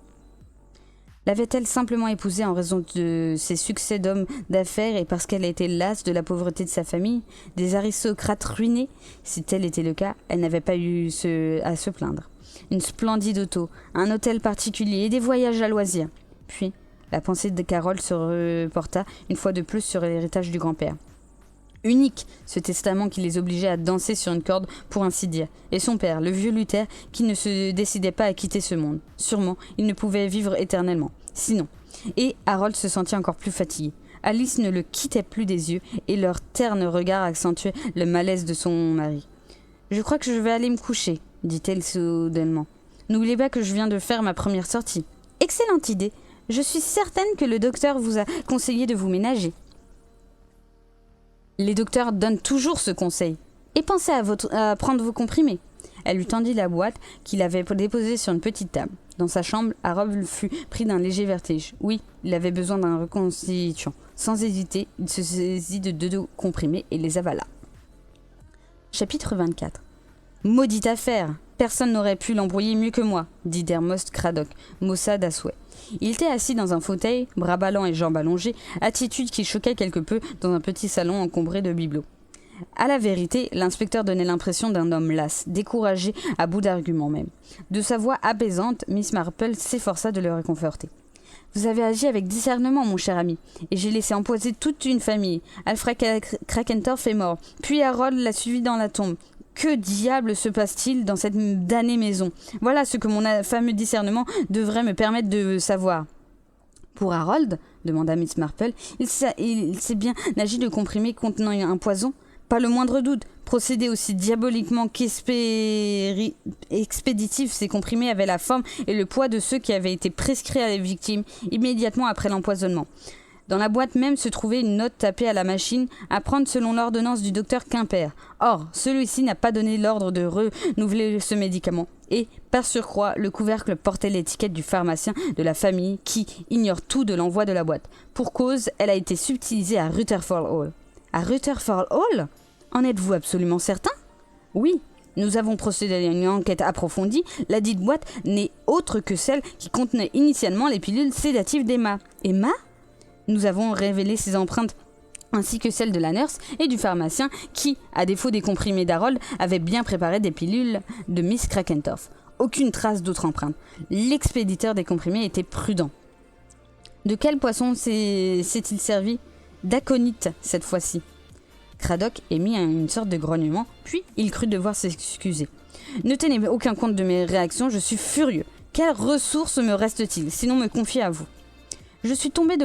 L'avait-elle simplement épousée en raison de ses succès d'homme d'affaires et parce qu'elle était lasse de la pauvreté de sa famille, des aristocrates ruinés? Si tel était le cas, elle n'avait pas eu à se plaindre. Une splendide auto, un hôtel particulier et des voyages à loisirs. Puis, la pensée de Carole se reporta une fois de plus sur l'héritage du grand-père. Unique, ce testament qui les obligeait à danser sur une corde, pour ainsi dire, et son père, le vieux Luther, qui ne se décidait pas à quitter ce monde. Sûrement, il ne pouvait vivre éternellement. Sinon. Et Harold se sentit encore plus fatigué. Alice ne le quittait plus des yeux, et leur terne regard accentuait le malaise de son mari. « Je crois que je vais aller me coucher, » dit-elle soudainement. « N'oubliez pas que je viens de faire ma première sortie. »« Excellente idée. Je suis certaine que le docteur vous a conseillé de vous ménager. » Les docteurs donnent toujours ce conseil. Et pensez à prendre vos comprimés. Elle lui tendit la boîte qu'il avait déposée sur une petite table. Dans sa chambre, Harold fut pris d'un léger vertige. Oui, il avait besoin d'un reconstituant. Sans hésiter, il se saisit de 2 comprimés et les avala. Chapitre 24. Maudite affaire! Personne n'aurait pu l'embrouiller mieux que moi, dit Dermost Cradock, maussade à souhait. Il était assis dans un fauteuil, bras ballants et jambes allongées, attitude qui choquait quelque peu dans un petit salon encombré de bibelots. À la vérité, l'inspecteur donnait l'impression d'un homme las, découragé à bout d'arguments même. De sa voix apaisante, Miss Marple s'efforça de le réconforter. « Vous avez agi avec discernement, mon cher ami, et j'ai laissé empoiser toute une famille. Alfred Krakentorff est mort, puis Harold l'a suivi dans la tombe. Que diable se passe-t-il dans cette damnée maison? Voilà ce que mon fameux discernement devrait me permettre de savoir. » Pour Harold, demanda Miss Marple, il s'est bien agi de comprimés contenant un poison? Pas le moindre doute. Procédé aussi diaboliquement qu'expéditif, ces comprimés avaient la forme et le poids de ceux qui avaient été prescrits à la victime immédiatement après l'empoisonnement. Dans la boîte même se trouvait une note tapée à la machine à prendre selon l'ordonnance du docteur Quimper. Or, celui-ci n'a pas donné l'ordre de renouveler ce médicament. Et, par surcroît, le couvercle portait l'étiquette du pharmacien de la famille qui ignore tout de l'envoi de la boîte. Pour cause, elle a été subtilisée à Rutherford Hall. À Rutherford Hall? En êtes-vous absolument certain? Oui. Nous avons procédé à une enquête approfondie. La dite boîte n'est autre que celle qui contenait initialement les pilules sédatives d'Emma. Emma? Nous avons révélé ses empreintes ainsi que celles de la nurse et du pharmacien qui, à défaut des comprimés d'Harold, avait bien préparé des pilules de Miss Krakentorff. Aucune trace d'autre empreinte. L'expéditeur des comprimés était prudent. De quel poisson s'est-il servi? D'aconite, cette fois-ci. Cradock émit une sorte de grognement, puis il crut devoir s'excuser. Ne tenez aucun compte de mes réactions, je suis furieux. Quelles ressources me reste-t-il, sinon me confier à vous? Je suis touché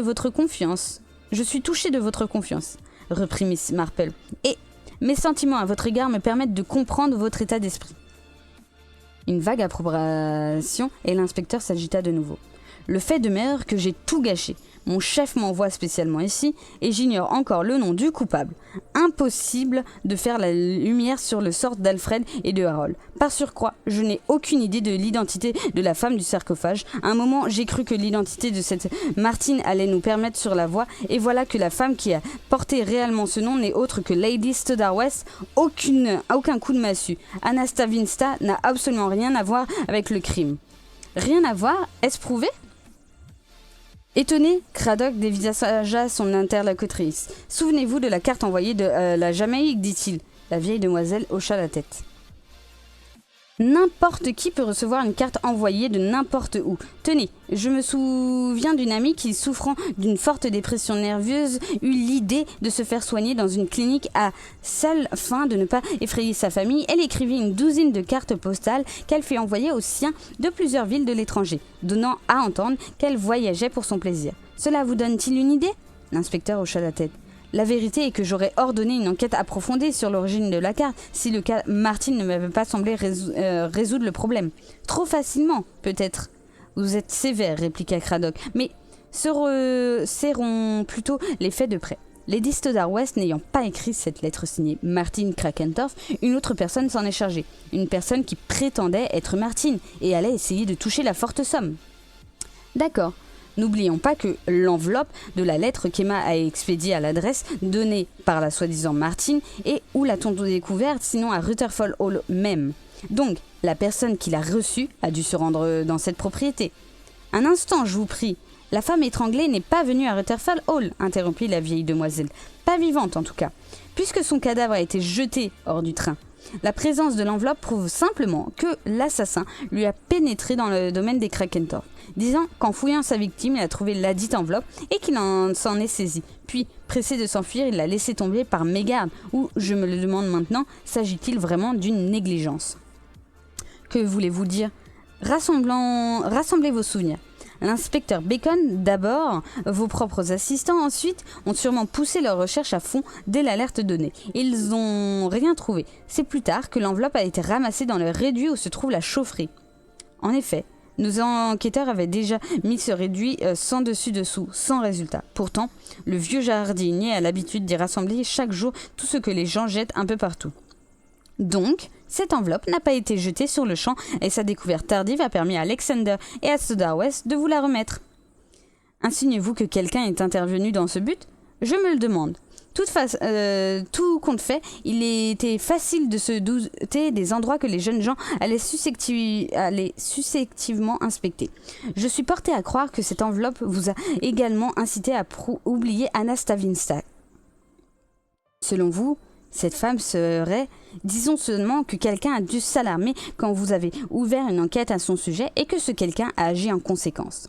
de votre confiance, reprit Miss Marple, et Mes sentiments à votre égard me permettent de comprendre votre état d'esprit. Une vague approbation et l'inspecteur s'agita de nouveau. Le fait demeure que j'ai tout gâché. Mon chef m'envoie spécialement ici et j'ignore encore le nom du coupable. Impossible de faire la lumière sur le sort d'Alfred et de Harold. Par surcroît, je n'ai aucune idée de l'identité de la femme du sarcophage. À un moment, j'ai cru que l'identité de cette Martine allait nous permettre sur la voie, et voilà que la femme qui a porté réellement ce nom n'est autre que Lady Stoddard West. Aucun coup de massue. Anasta Vinsta n'a absolument rien à voir avec le crime. Rien à voir? Est-ce prouvé? Étonné, Craddock dévisagea son interlocutrice. « Souvenez-vous de la carte envoyée de la Jamaïque, dit-il. » La vieille demoiselle hocha la tête. N'importe qui peut recevoir une carte envoyée de n'importe où. Tenez, je me souviens d'une amie qui, souffrant d'une forte dépression nerveuse, eut l'idée de se faire soigner dans une clinique à seule fin de ne pas effrayer sa famille. Elle écrivit une douzaine de cartes postales qu'elle fit envoyer aux siens de plusieurs villes de l'étranger, donnant à entendre qu'elle voyageait pour son plaisir. Cela vous donne-t-il une idée? L'inspecteur hocha la tête. La vérité est que j'aurais ordonné une enquête approfondie sur l'origine de la carte si le cas Martin ne m'avait pas semblé résoudre le problème. Trop facilement, peut-être. Vous êtes sévère, répliqua Craddock, mais serrons plutôt les faits de près. Lady Stoddard West n'ayant pas écrit cette lettre signée Martin Krakentorff, une autre personne s'en est chargée. Une personne qui prétendait être Martin et allait essayer de toucher la forte somme. D'accord. N'oublions pas que l'enveloppe de la lettre qu'Emma a expédiée à l'adresse donnée par la soi-disant Martine et où l'a-t-on découverte sinon à Rutherford Hall même. Donc, la personne qui l'a reçue a dû se rendre dans cette propriété. Un instant, je vous prie. La femme étranglée n'est pas venue à Rutherford Hall, interrompit la vieille demoiselle. Pas vivante en tout cas, puisque son cadavre a été jeté hors du train. La présence de l'enveloppe prouve simplement que l'assassin lui a pénétré dans le domaine des Krakentorff, disant qu'en fouillant sa victime, il a trouvé ladite enveloppe et qu'il s'en est saisi. Puis, pressé de s'enfuir, il l'a laissé tomber par mégarde, ou, je me le demande maintenant, s'agit-il vraiment d'une négligence? Que voulez-vous dire? Rassemblez vos souvenirs. L'inspecteur Bacon, d'abord, vos propres assistants, ensuite, ont sûrement poussé leurs recherches à fond dès l'alerte donnée. Ils n'ont rien trouvé. C'est plus tard que l'enveloppe a été ramassée dans le réduit où se trouve la chaufferie. En effet, nos enquêteurs avaient déjà mis ce réduit sans dessus-dessous, sans résultat. Pourtant, le vieux jardinier a l'habitude d'y rassembler chaque jour tout ce que les gens jettent un peu partout. Donc, cette enveloppe n'a pas été jetée sur le champ et sa découverte tardive a permis à Alexander et à Stoddard West de vous la remettre. Insinuez-vous que quelqu'un est intervenu dans ce but? Je me le demande. Tout compte fait, il était facile de se douter des endroits que les jeunes gens allaient successivement inspecter. Je suis porté à croire que cette enveloppe vous a également incité à oublier Anasta Vinsta. Selon vous, cette femme serait... Disons seulement que quelqu'un a dû s'alarmer quand vous avez ouvert une enquête à son sujet et que ce quelqu'un a agi en conséquence.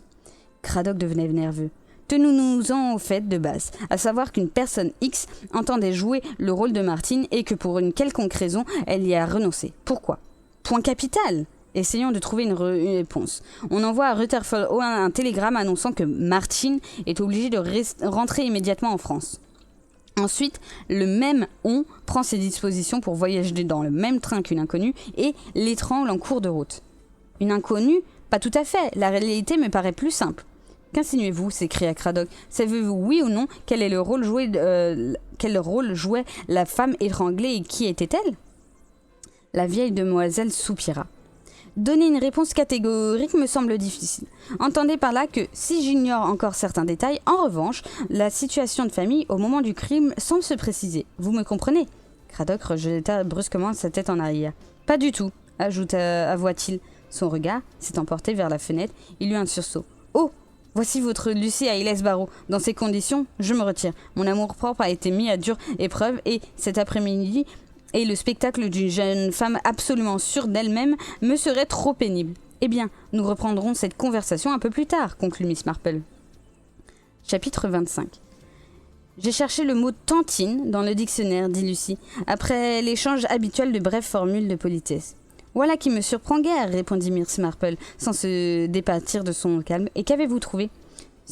Craddock devenait nerveux. Tenons-nous-en au fait de base, à savoir qu'une personne X entendait jouer le rôle de Martine et que pour une quelconque raison, elle y a renoncé. Pourquoi? Point capital! Essayons de trouver une réponse. On envoie à Rutherford Hall un télégramme annonçant que Martine est obligée de rentrer immédiatement en France. Ensuite, le même on prend ses dispositions pour voyager dans le même train qu'une inconnue et l'étrangle en cours de route. Une inconnue? Pas tout à fait, la réalité me paraît plus simple. Qu'insinuez-vous? S'écria Craddock. Savez-vous, oui ou non, quel rôle jouait la femme étranglée et qui était-elle? La vieille demoiselle soupira. Donner une réponse catégorique me semble difficile. Entendez par là que, si j'ignore encore certains détails, en revanche, la situation de famille au moment du crime semble se préciser. Vous me comprenez? Craddock rejeta brusquement sa tête en arrière. Pas du tout, avoua-t-il. Son regard s'est emporté vers la fenêtre. Il eut un sursaut. Oh! Voici votre Lucie à Hillsborough. Dans ces conditions, je me retire. Mon amour-propre a été mis à dure épreuve et, cet après-midi, et le spectacle d'une jeune femme absolument sûre d'elle-même me serait trop pénible. Eh bien, nous reprendrons cette conversation un peu plus tard, conclut Miss Marple. Chapitre 25. J'ai cherché le mot tantine dans le dictionnaire, dit Lucie, après l'échange habituel de brèves formules de politesse. Voilà qui me surprend guère, répondit Miss Marple, sans se départir de son calme. Et qu'avez-vous trouvé?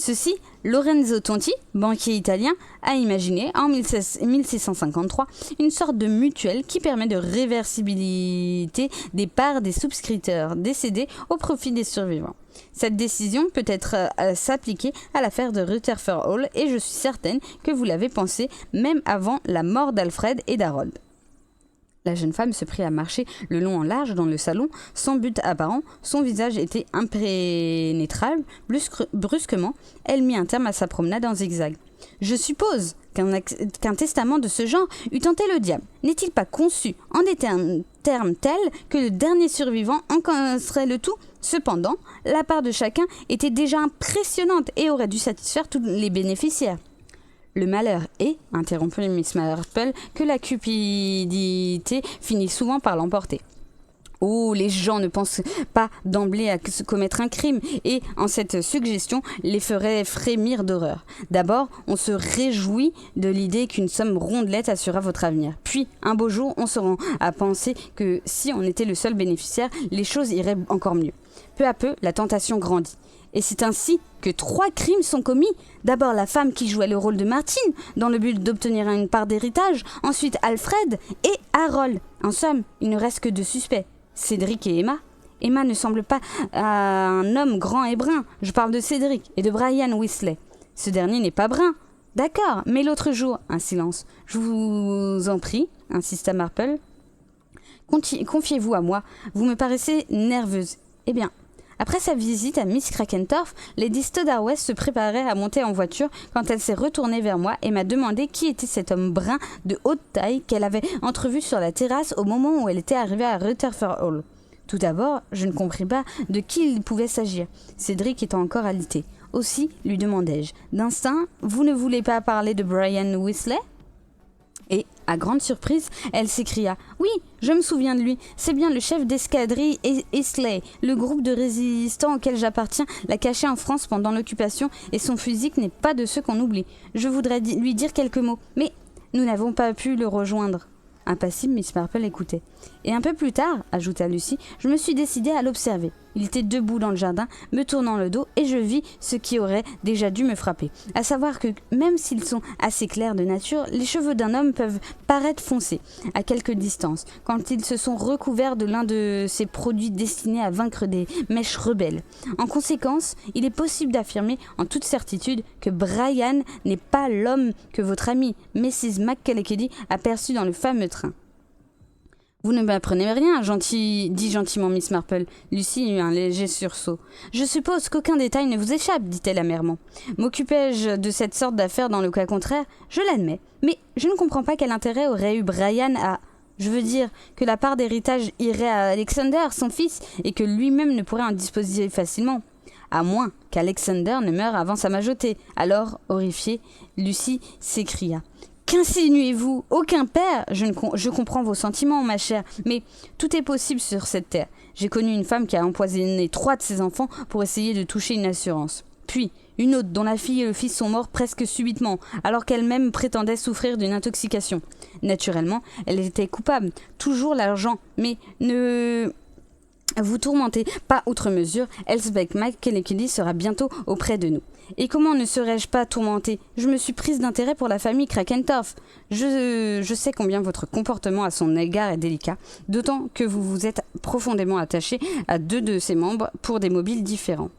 Ceci, Lorenzo Tonti, banquier italien, a imaginé en 1653 une sorte de mutuelle qui permet de réversibilité des parts des souscripteurs décédés au profit des survivants. Cette décision peut être s'appliquer à l'affaire de Rutherford Hall et je suis certaine que vous l'avez pensé même avant la mort d'Alfred et d'Harold. La jeune femme se prit à marcher le long en large dans le salon, sans but apparent, son visage était impénétrable. Brusquement, elle mit un terme à sa promenade en zigzag. « Je suppose qu'un testament de ce genre eût tenté le diable. N'est-il pas conçu en des termes tels que le dernier survivant encaisserait le tout ? Cependant, la part de chacun était déjà impressionnante et aurait dû satisfaire tous les bénéficiaires. » Le malheur est, interrompit Miss Marple, que la cupidité finit souvent par l'emporter. Oh, les gens ne pensent pas d'emblée à commettre un crime, et en cette suggestion les ferait frémir d'horreur. D'abord, on se réjouit de l'idée qu'une somme rondelette assurera votre avenir. Puis, un beau jour, on se rend à penser que si on était le seul bénéficiaire, les choses iraient encore mieux. Peu à peu, la tentation grandit. Et c'est ainsi que 3 crimes sont commis. D'abord la femme qui jouait le rôle de Martine, dans le but d'obtenir une part d'héritage. Ensuite Alfred et Harold. En somme, il ne reste que 2 suspects, Cédric et Emma. Emma ne semble pas à un homme grand et brun. Je parle de Cédric et de Brian Weasley. Ce dernier n'est pas brun. D'accord, mais l'autre jour, un silence. Je vous en prie, insista Marple. Confiez-vous à moi, vous me paraissez nerveuse. Eh bien, après sa visite à Miss Krakentorff, Lady Stodarwest se préparait à monter en voiture quand elle s'est retournée vers moi et m'a demandé qui était cet homme brun de haute taille qu'elle avait entrevu sur la terrasse au moment où elle était arrivée à Rutherford Hall. Tout d'abord, je ne compris pas de qui il pouvait s'agir, Cédric étant encore alité. Aussi, lui demandai-je, d'instinct, vous ne voulez pas parler de Brian Weasley ? Et, à grande surprise, elle s'écria « Oui, je me souviens de lui. C'est bien le chef d'escadrille Isley. Le groupe de résistants auquel j'appartiens l'a caché en France pendant l'occupation et son physique n'est pas de ceux qu'on oublie. Je voudrais lui dire quelques mots, mais nous n'avons pas pu le rejoindre. » Impassible, Miss Marple écoutait. Et un peu plus tard, ajouta Lucie, je me suis décidée à l'observer. Il était debout dans le jardin, me tournant le dos, et je vis ce qui aurait déjà dû me frapper. À savoir que, même s'ils sont assez clairs de nature, les cheveux d'un homme peuvent paraître foncés, à quelque distance, quand ils se sont recouverts de l'un de ces produits destinés à vaincre des mèches rebelles. En conséquence, il est possible d'affirmer en toute certitude que Brian n'est pas l'homme que votre amie, Mrs. McKellickedy, aperçut dans le fameux train. Vous ne m'apprenez rien, dit gentiment Miss Marple. Lucie eut un léger sursaut. Je suppose qu'aucun détail ne vous échappe, dit-elle amèrement. M'occupais-je de cette sorte d'affaire dans le cas contraire ? Je l'admets, mais je ne comprends pas quel intérêt aurait eu Brian à... Je veux dire que la part d'héritage irait à Alexander, son fils, et que lui-même ne pourrait en disposer facilement. À moins qu'Alexander ne meure avant sa majorité. Alors, horrifiée, Lucie s'écria. Qu'insinuez-vous ? Aucun père ? Je comprends vos sentiments, ma chère, mais tout est possible sur cette terre. J'ai connu une femme qui a empoisonné 3 de ses enfants pour essayer de toucher une assurance. Puis, une autre dont la fille et le fils sont morts presque subitement, alors qu'elle-même prétendait souffrir d'une intoxication. Naturellement, elle était coupable. Toujours l'argent, mais ne... Vous tourmentez pas outre mesure, Elspeth McKellickedy sera bientôt auprès de nous. Et comment ne serais-je pas tourmentée ? Je me suis prise d'intérêt pour la famille Krakentorff. Je sais combien votre comportement à son égard est délicat, d'autant que vous vous êtes profondément attaché à 2 de ses membres pour des mobiles différents.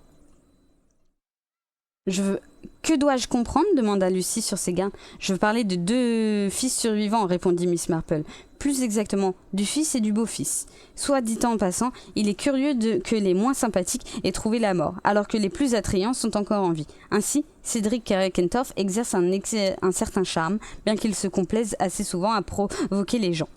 Que dois-je comprendre ? Demanda Lucie sur ses gardes. Je veux parler de 2 fils survivants, répondit Miss Marple. Plus exactement, du fils et du beau-fils. Soit dit en passant, il est curieux que les moins sympathiques aient trouvé la mort, alors que les plus attrayants sont encore en vie. Ainsi, Cédric Krakentorff exerce un certain charme, bien qu'il se complaise assez souvent à provoquer les gens.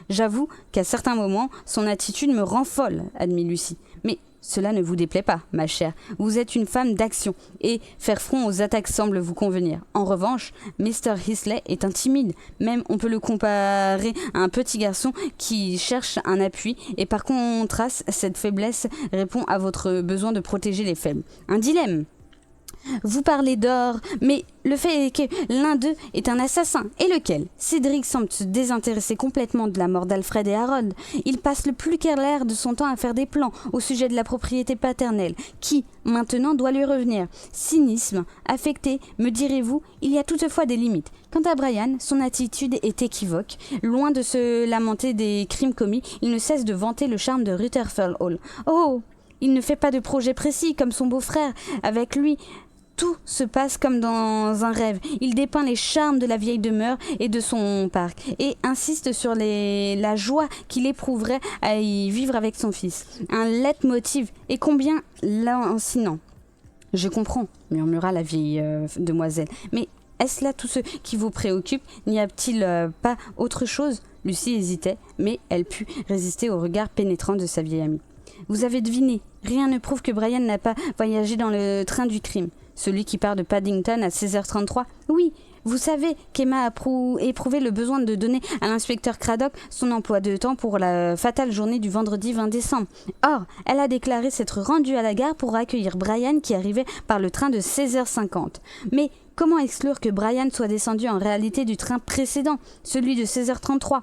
J'avoue qu'à certains moments, son attitude me rend folle, admit Lucie. Mais cela ne vous déplaît pas, ma chère. Vous êtes une femme d'action, et faire front aux attaques semble vous convenir. En revanche, Mr. Isley est un timide. Même on peut le comparer à un petit garçon qui cherche un appui, et par contraste, cette faiblesse répond à votre besoin de protéger les faibles. Un dilemme. Vous parlez d'or, mais le fait est que l'un d'eux est un assassin. Et lequel? Cédric semble se désintéresser complètement de la mort d'Alfred et Harold. Il passe le plus clair de son temps à faire des plans au sujet de la propriété paternelle, qui, maintenant, doit lui revenir. Cynisme, affecté, me direz-vous, il y a toutefois des limites. Quant à Brian, son attitude est équivoque. Loin de se lamenter des crimes commis, il ne cesse de vanter le charme de Rutherford Hall. Oh! Il ne fait pas de projet précis comme son beau-frère. Avec lui, tout se passe comme dans un rêve. Il dépeint les charmes de la vieille demeure et de son parc et insiste sur la joie qu'il éprouverait à y vivre avec son fils. Un leitmotiv et combien lancinant. « Je comprends », murmura la vieille demoiselle. « Mais est-ce là tout ce qui vous préoccupe? N'y a-t-il pas autre chose ?» Lucie hésitait, mais elle put résister au regard pénétrant de sa vieille amie. « Vous avez deviné. Rien ne prouve que Brian n'a pas voyagé dans le train du crime. Celui qui part de Paddington à 16h33 ? Oui, vous savez qu'Emma a éprouvé le besoin de donner à l'inspecteur Craddock son emploi de temps pour la fatale journée du vendredi 20 décembre. Or, elle a déclaré s'être rendue à la gare pour accueillir Brian qui arrivait par le train de 16h50. Mais comment exclure que Brian soit descendu en réalité du train précédent, celui de 16h33 ?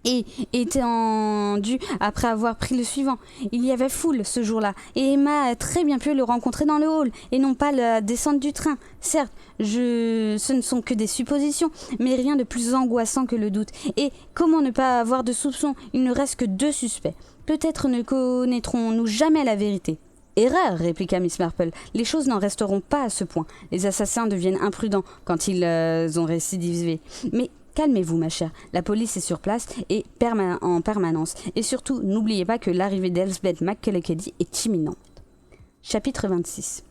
Et étant dû après avoir pris le suivant. Il y avait foule ce jour-là, et Emma a très bien pu le rencontrer dans le hall, et non pas la descente du train. Certes, ce ne sont que des suppositions, mais rien de plus angoissant que le doute. Et comment ne pas avoir de soupçons? Il ne reste que 2 suspects. Peut-être ne connaîtrons-nous jamais la vérité. Erreur, répliqua Miss Marple. Les choses n'en resteront pas à ce point. Les assassins deviennent imprudents quand ils ont récidivé. Mais calmez-vous, ma chère. La police est sur place et en permanence. Et surtout, n'oubliez pas que l'arrivée d'Elsbeth McCullochedy est imminente. Chapitre 26.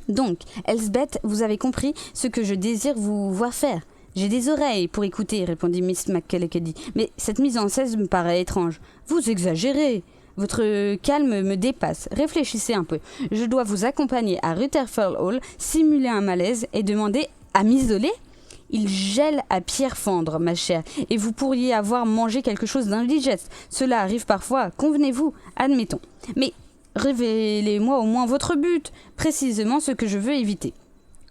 Donc, Elsbeth, vous avez compris ce que je désire vous voir faire. J'ai des oreilles pour écouter, répondit Miss McCullochedy. Mais cette mise en scène me paraît étrange. Vous exagérez. Votre calme me dépasse. Réfléchissez un peu. Je dois vous accompagner à Rutherford Hall, simuler un malaise et demander à m'isoler ? Il gèle à pierre fendre, ma chère, et vous pourriez avoir mangé quelque chose d'indigeste. Cela arrive parfois, convenez-vous, admettons. Mais révélez-moi au moins votre but, précisément ce que je veux éviter.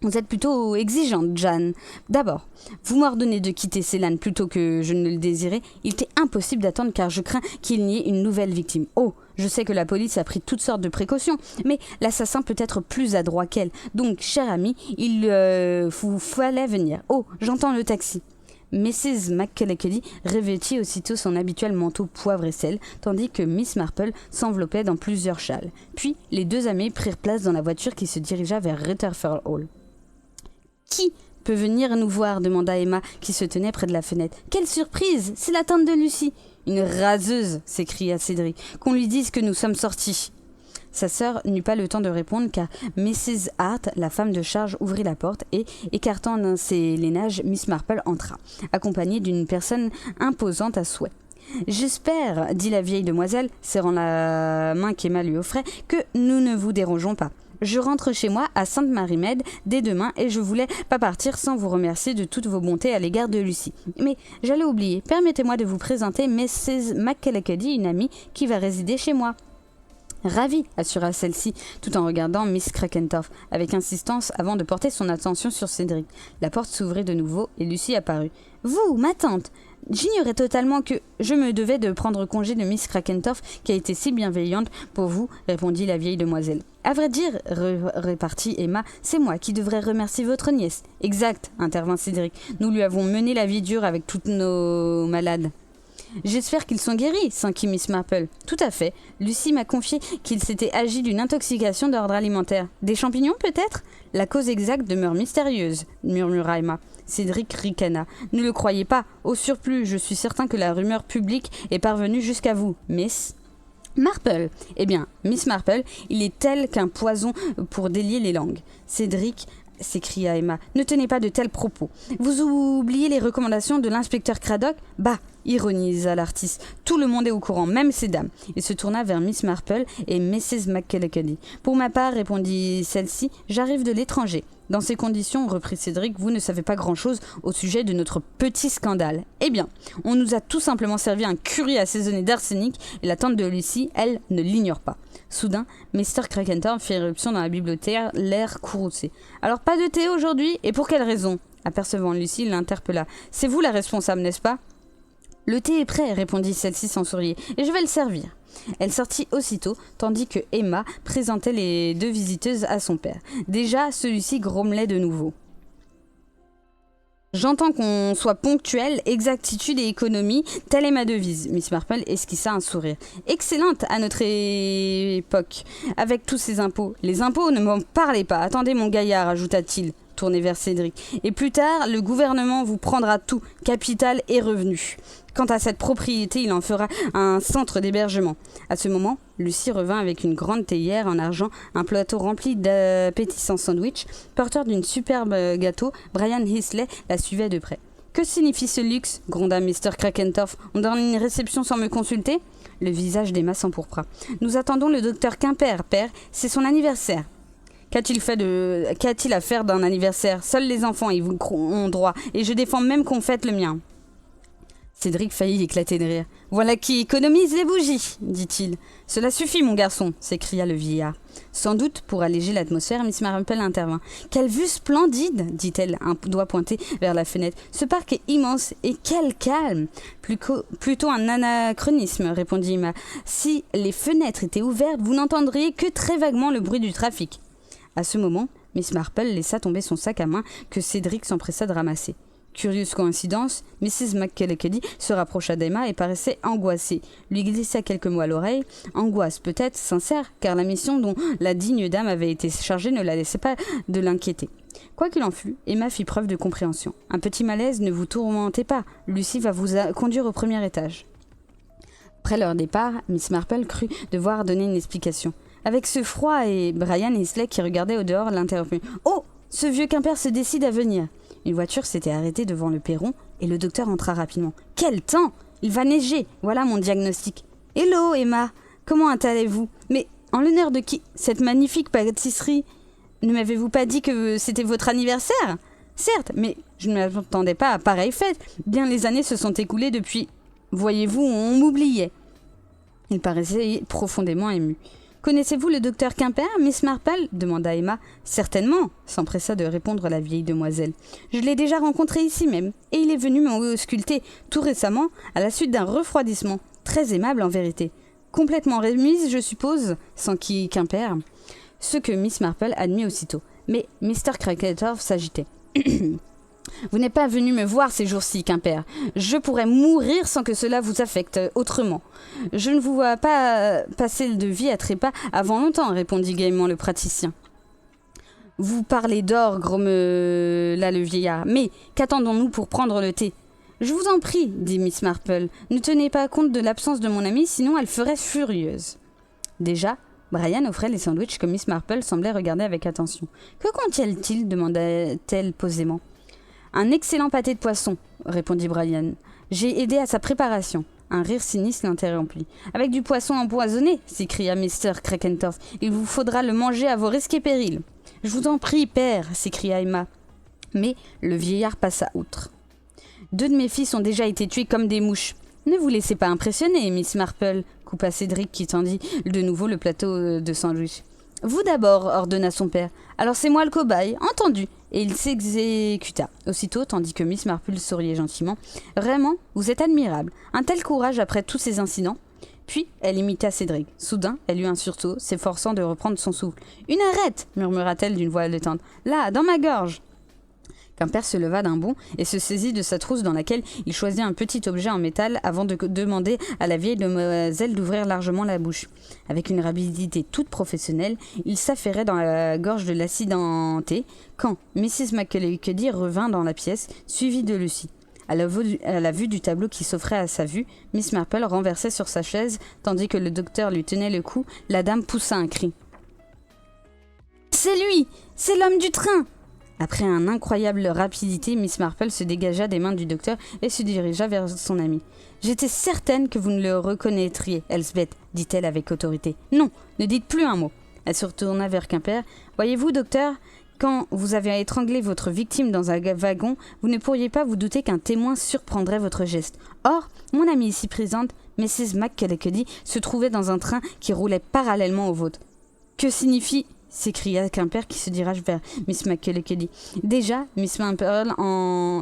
Vous êtes plutôt exigeante, Jeanne. D'abord, vous m'ordonnez de quitter Ceylan plutôt que je ne le désirais. Il était impossible d'attendre car je crains qu'il n'y ait une nouvelle victime. Oh, je sais que la police a pris toutes sortes de précautions, mais l'assassin peut être plus adroit qu'elle. Donc, cher ami, il vous fallait venir. Oh, j'entends le taxi. Mrs. McCullochedy revêtit aussitôt son habituel manteau poivre et sel, tandis que Miss Marple s'enveloppait dans plusieurs châles. Puis, les 2 amies prirent place dans la voiture qui se dirigea vers Rutherford Hall. « Qui peut venir nous voir ?» demanda Emma, qui se tenait près de la fenêtre. « Quelle surprise! C'est la tante de Lucie !»« Une raseuse !» s'écria Cédric. « Qu'on lui dise que nous sommes sortis !» Sa sœur n'eut pas le temps de répondre car Mrs. Hart, la femme de charge, ouvrit la porte et, écartant d'un ses lainages, Miss Marple entra, accompagnée d'une personne imposante à souhait. « J'espère, dit la vieille demoiselle, serrant la main qu'Emma lui offrait, que nous ne vous dérangeons pas. Je rentre chez moi à Sainte-Marie-Med dès demain et je voulais pas partir sans vous remercier de toutes vos bontés à l'égard de Lucie. Mais j'allais oublier, permettez-moi de vous présenter Mrs. McCullochedy, une amie qui va résider chez moi. » Ravie, assura celle-ci, tout en regardant Miss Crakentorf avec insistance avant de porter son attention sur Cédric. La porte s'ouvrit de nouveau et Lucie apparut. « Vous, ma tante ! J'ignorais totalement que je me devais de prendre congé de Miss Crakentorf qui a été si bienveillante pour vous, répondit la vieille demoiselle. À vrai dire, répartit Emma, c'est moi qui devrais remercier votre nièce. Exact, intervint Cédric. Nous lui avons mené la vie dure avec toutes nos malades. J'espère qu'ils sont guéris, s'enquit Miss Marple. Tout à fait. Lucie m'a confié qu'il s'était agi d'une intoxication d'ordre alimentaire. Des champignons, peut-être ? La cause exacte demeure mystérieuse, murmura Emma. Cédric ricana. Ne le croyez pas. Au surplus, je suis certain que la rumeur publique est parvenue jusqu'à vous, Miss Marple. Eh bien, Miss Marple, il est tel qu'un poison pour délier les langues. Cédric, s'écria Emma, ne tenez pas de tels propos. Vous oubliez les recommandations de l'inspecteur Craddock ? Bah, ironisa l'artiste. Tout le monde est au courant, même ces dames. Il se tourna vers Miss Marple et Mrs. McKellicoe. Pour ma part, répondit celle-ci, j'arrive de l'étranger. Dans ces conditions, reprit Cédric, vous ne savez pas grand-chose au sujet de notre petit scandale. Eh bien, on nous a tout simplement servi un curry assaisonné d'arsenic et la tante de Lucie, elle, ne l'ignore pas. Soudain, Mr. Crackendorf fit éruption dans la bibliothèque, l'air courroucé. Alors pas de thé aujourd'hui, et pour quelle raison? Apercevant Lucie, il l'interpella. C'est vous la responsable, n'est-ce pas? Le thé est prêt, répondit celle-ci sans sourire, et je vais le servir. Elle sortit aussitôt, tandis que Emma présentait les deux visiteuses à son père. Déjà, celui-ci grommelait de nouveau. J'entends qu'on soit ponctuel, exactitude et économie, telle est ma devise. Miss Marple esquissa un sourire. Excellente à notre époque, avec tous ces impôts. Les impôts, ne m'en parlez pas. Attendez mon gaillard, ajouta-t-il, tourné vers Cédric. Et plus tard, le gouvernement vous prendra tout, capital et revenus. Quant à cette propriété, il en fera un centre d'hébergement. À ce moment, Lucie revint avec une grande théière en argent, un plateau rempli d'appétissants sandwichs. Porteur d'une superbe gâteau, Brian Heasley la suivait de près. « Que signifie ce luxe ?» gronda Mr. Crackendorf. « On donne une réception sans me consulter ?» Le visage d'Emma s'empourpra. « Nous attendons le docteur Quimper, père. C'est son anniversaire. » Qu'a-t-il à faire d'un anniversaire? Seuls les enfants y ont droit, et je défends même qu'on fête le mien. Cédric faillit éclater de rire. « Voilà qui économise les bougies !» dit-il. « Cela suffit, mon garçon !» s'écria le vieillard. Sans doute, pour alléger l'atmosphère, Miss Marple intervint. « Quelle vue splendide !» dit-elle, un doigt pointé vers la fenêtre. « Ce parc est immense, et quel calme !»« Plutôt un anachronisme, répondit Emma. « Si les fenêtres étaient ouvertes, vous n'entendriez que très vaguement le bruit du trafic. » À ce moment, Miss Marple laissa tomber son sac à main que Cédric s'empressa de ramasser. Curieuse coïncidence, Mrs. McKellicoe se rapprocha d'Emma et paraissait angoissée. Lui glissa quelques mots à l'oreille. Angoisse peut-être sincère, car la mission dont la digne dame avait été chargée ne la laissait pas de l'inquiéter. Quoi qu'il en fût, Emma fit preuve de compréhension. Un petit malaise, ne vous tourmentez pas. Lucie va vous conduire au premier étage. Après leur départ, Miss Marple crut devoir donner une explication. Avec ce froid, et Brian Heasley qui regardait au dehors l'interrompit. « Oh, ce vieux Quimper se décide à venir !» Une voiture s'était arrêtée devant le perron et le docteur entra rapidement. « Quel temps! Il va neiger! Voilà mon diagnostic. »« Hello, Emma! Comment allez-vous? Mais en l'honneur de qui? Cette magnifique pâtisserie? Ne m'avez-vous pas dit que c'était votre anniversaire? Certes, mais je ne m'attendais pas à pareille fête. Bien les années se sont écoulées depuis. Voyez-vous, on m'oubliait. » Il paraissait profondément ému. « Connaissez-vous le docteur Quimper, Miss Marple ?» demanda Emma. « Certainement, » s'empressa de répondre la vieille demoiselle. « Je l'ai déjà rencontré ici même, et il est venu m'ausculter tout récemment, à la suite d'un refroidissement. Très aimable en vérité. Complètement remise, je suppose, sans qui Quimper. » Ce que Miss Marple admit aussitôt. Mais Mr. Crackendorf s'agitait. Vous n'êtes pas venu me voir ces jours-ci, Quimper. Je pourrais mourir sans que cela vous affecte autrement. Je ne vous vois pas passer de vie à trépas avant longtemps, répondit gaiement le praticien. Vous parlez d'or, grommela le vieillard. Mais qu'attendons-nous pour prendre le thé? Je vous en prie, dit Miss Marple. Ne tenez pas compte de l'absence de mon amie, sinon elle ferait furieuse. Déjà, Brian offrait les sandwichs que Miss Marple semblait regarder avec attention. Que contiennent-ils demanda-t-elle posément. Un excellent pâté de poisson, répondit Brian. J'ai aidé à sa préparation. Un rire sinistre l'interrompit. Avec du poisson empoisonné, s'écria Mr. Crackendorf. Il vous faudra le manger à vos risques et périls. Je vous en prie, père, s'écria Emma. Mais le vieillard passa outre. 2 de mes fils ont déjà été tués comme des mouches. Ne vous laissez pas impressionner, Miss Marple, coupa Cédric qui tendit de nouveau le plateau de sandwich. Vous d'abord, ordonna son père. Alors c'est moi le cobaye, entendu. Et il s'exécuta. Aussitôt, tandis que Miss Marple souriait gentiment. Vraiment, vous êtes admirable. Un tel courage après tous ces incidents. Puis, elle imita Cédric. Soudain, elle eut un sursaut, s'efforçant de reprendre son souffle. Une arrête, murmura-t-elle d'une voix haletante. Là, dans ma gorge. Quimper se leva d'un bond et se saisit de sa trousse dans laquelle il choisit un petit objet en métal avant de demander à la vieille demoiselle d'ouvrir largement la bouche. Avec une rapidité toute professionnelle, il s'affairait dans la gorge de l'accidenté quand Mrs. McKellicoe revint dans la pièce, suivie de Lucie. À la vue du tableau qui s'offrait à sa vue, Miss Marple renversait sur sa chaise, tandis que le docteur lui tenait le cou. La dame poussa un cri. « C'est lui! C'est l'homme du train !» Après une incroyable rapidité, Miss Marple se dégagea des mains du docteur et se dirigea vers son ami. « J'étais certaine que vous ne le reconnaîtriez, Elsbeth, dit-elle avec autorité. « Non, ne dites plus un mot. » Elle se retourna vers Quimper. « Voyez-vous, docteur, quand vous avez étranglé votre victime dans un wagon, vous ne pourriez pas vous douter qu'un témoin surprendrait votre geste. Or, mon amie ici présente, Mrs. McKellickedy, se trouvait dans un train qui roulait parallèlement au vôtre. »« Que signifie ?» s'écria Quimper qui se dirige vers Miss McKellickedy. Déjà, Miss Marple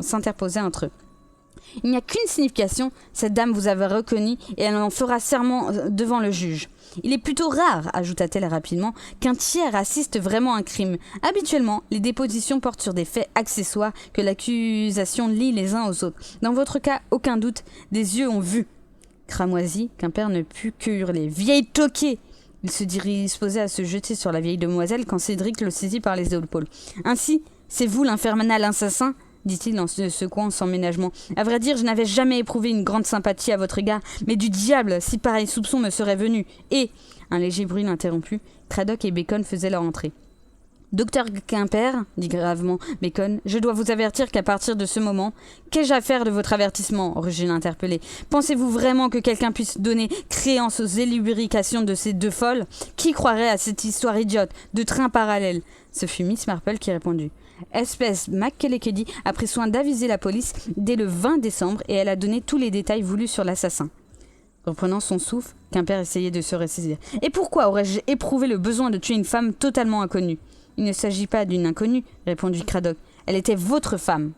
s'interposait entre eux. « Il n'y a qu'une signification, cette dame vous avait reconnu et elle en fera serment devant le juge. Il est plutôt rare, ajouta-t-elle rapidement, qu'un tiers assiste vraiment à un crime. Habituellement, les dépositions portent sur des faits accessoires que l'accusation lie les uns aux autres. Dans votre cas, aucun doute, des yeux ont vu. » Cramoisi, Quimper ne put que hurler. « Vieille toquée !» Il se disposait à se jeter sur la vieille demoiselle quand Cédric le saisit par les épaules. « Ainsi, c'est vous l'infernal assassin ?» dit-il en se secouant sans ménagement. « À vrai dire, je n'avais jamais éprouvé une grande sympathie à votre égard, mais du diable, si pareil soupçon me serait venu. Et... » Un léger bruit l'interromput. Cradock et Bacon faisaient leur entrée. « Docteur Quimper, dit gravement Bacon, je dois vous avertir qu'à partir de ce moment... »« Qu'ai-je à faire de votre avertissement ?» rugit l'interpellé. « Pensez-vous vraiment que quelqu'un puisse donner créance aux élubrications de ces deux folles ? Qui croirait à cette histoire idiote de train parallèle ?» Ce fut Miss Marple qui répondit. Espèce McKellickedy a pris soin d'aviser la police dès le 20 décembre et elle a donné tous les détails voulus sur l'assassin. Reprenant son souffle, Quimper essayait de se ressaisir. « Et pourquoi aurais-je éprouvé le besoin de tuer une femme totalement inconnue ?»« Il ne s'agit pas d'une inconnue, répondit Cradock. Elle était votre femme. »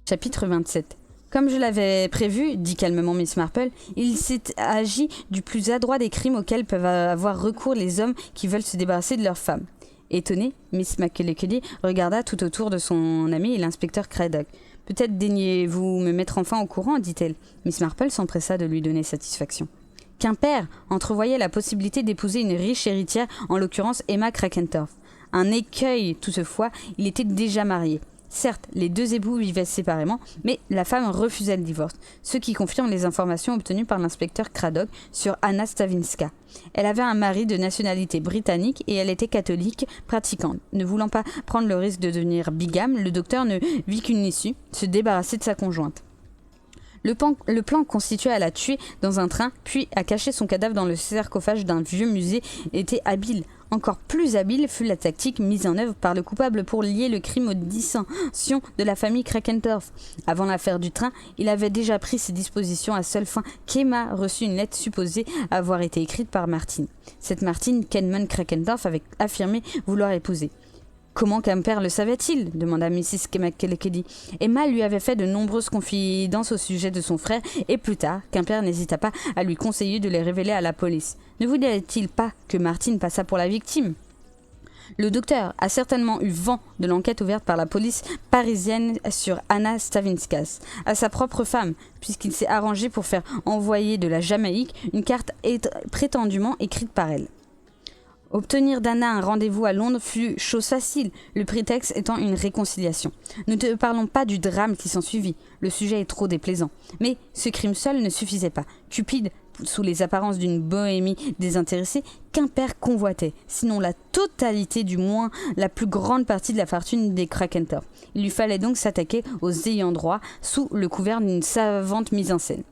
Chapitre 27. Comme je l'avais prévu, dit calmement Miss Marple, il s'est agi du plus adroit des crimes auxquels peuvent avoir recours les hommes qui veulent se débarrasser de leurs femmes. Étonnée, Miss McKellickedy regarda tout autour de son ami et l'inspecteur Cradock. « Peut-être daignez-vous me mettre enfin au courant, dit-elle. Miss Marple s'empressa de lui donner satisfaction. Quimper entrevoyait la possibilité d'épouser une riche héritière, en l'occurrence Emma Crakentorff. Un écueil, toutefois, il était déjà marié. Certes, les deux époux vivaient séparément, mais la femme refusait le divorce, ce qui confirme les informations obtenues par l'inspecteur Cradock sur Anna Stavinska. Elle avait un mari de nationalité britannique et elle était catholique pratiquante. Ne voulant pas prendre le risque de devenir bigame, le docteur ne vit qu'une issue, se débarrasser de sa conjointe. Le plan consistait à la tuer dans un train, puis à cacher son cadavre dans le sarcophage d'un vieux musée était habile. Encore plus habile fut la tactique mise en œuvre par le coupable pour lier le crime aux dissensions de la famille Crakentorff. Avant l'affaire du train, il avait déjà pris ses dispositions à seule fin qu'Emma reçut une lettre supposée avoir été écrite par Martine. Cette Martine, Kenman Crakentorff avait affirmé vouloir épouser. Comment Quimper le savait-il ? Demanda Mrs. McKellickedy. Emma lui avait fait de nombreuses confidences au sujet de son frère et plus tard, Quimper n'hésita pas à lui conseiller de les révéler à la police. Ne voulait-il pas que Martine passât pour la victime ? Le docteur a certainement eu vent de l'enquête ouverte par la police parisienne sur Anna Stavinskas, à sa propre femme, puisqu'il s'est arrangé pour faire envoyer de la Jamaïque une carte prétendument écrite par elle. Obtenir d'Anna un rendez-vous à Londres fut chose facile, le prétexte étant une réconciliation. Nous ne parlons pas du drame qui s'ensuivit, le sujet est trop déplaisant. Mais ce crime seul ne suffisait pas. Cupide, sous les apparences d'une bohémie désintéressée, Quimper convoitait, sinon la totalité du moins la plus grande partie de la fortune des Crakentorff. Il lui fallait donc s'attaquer aux ayants droit sous le couvert d'une savante mise en scène.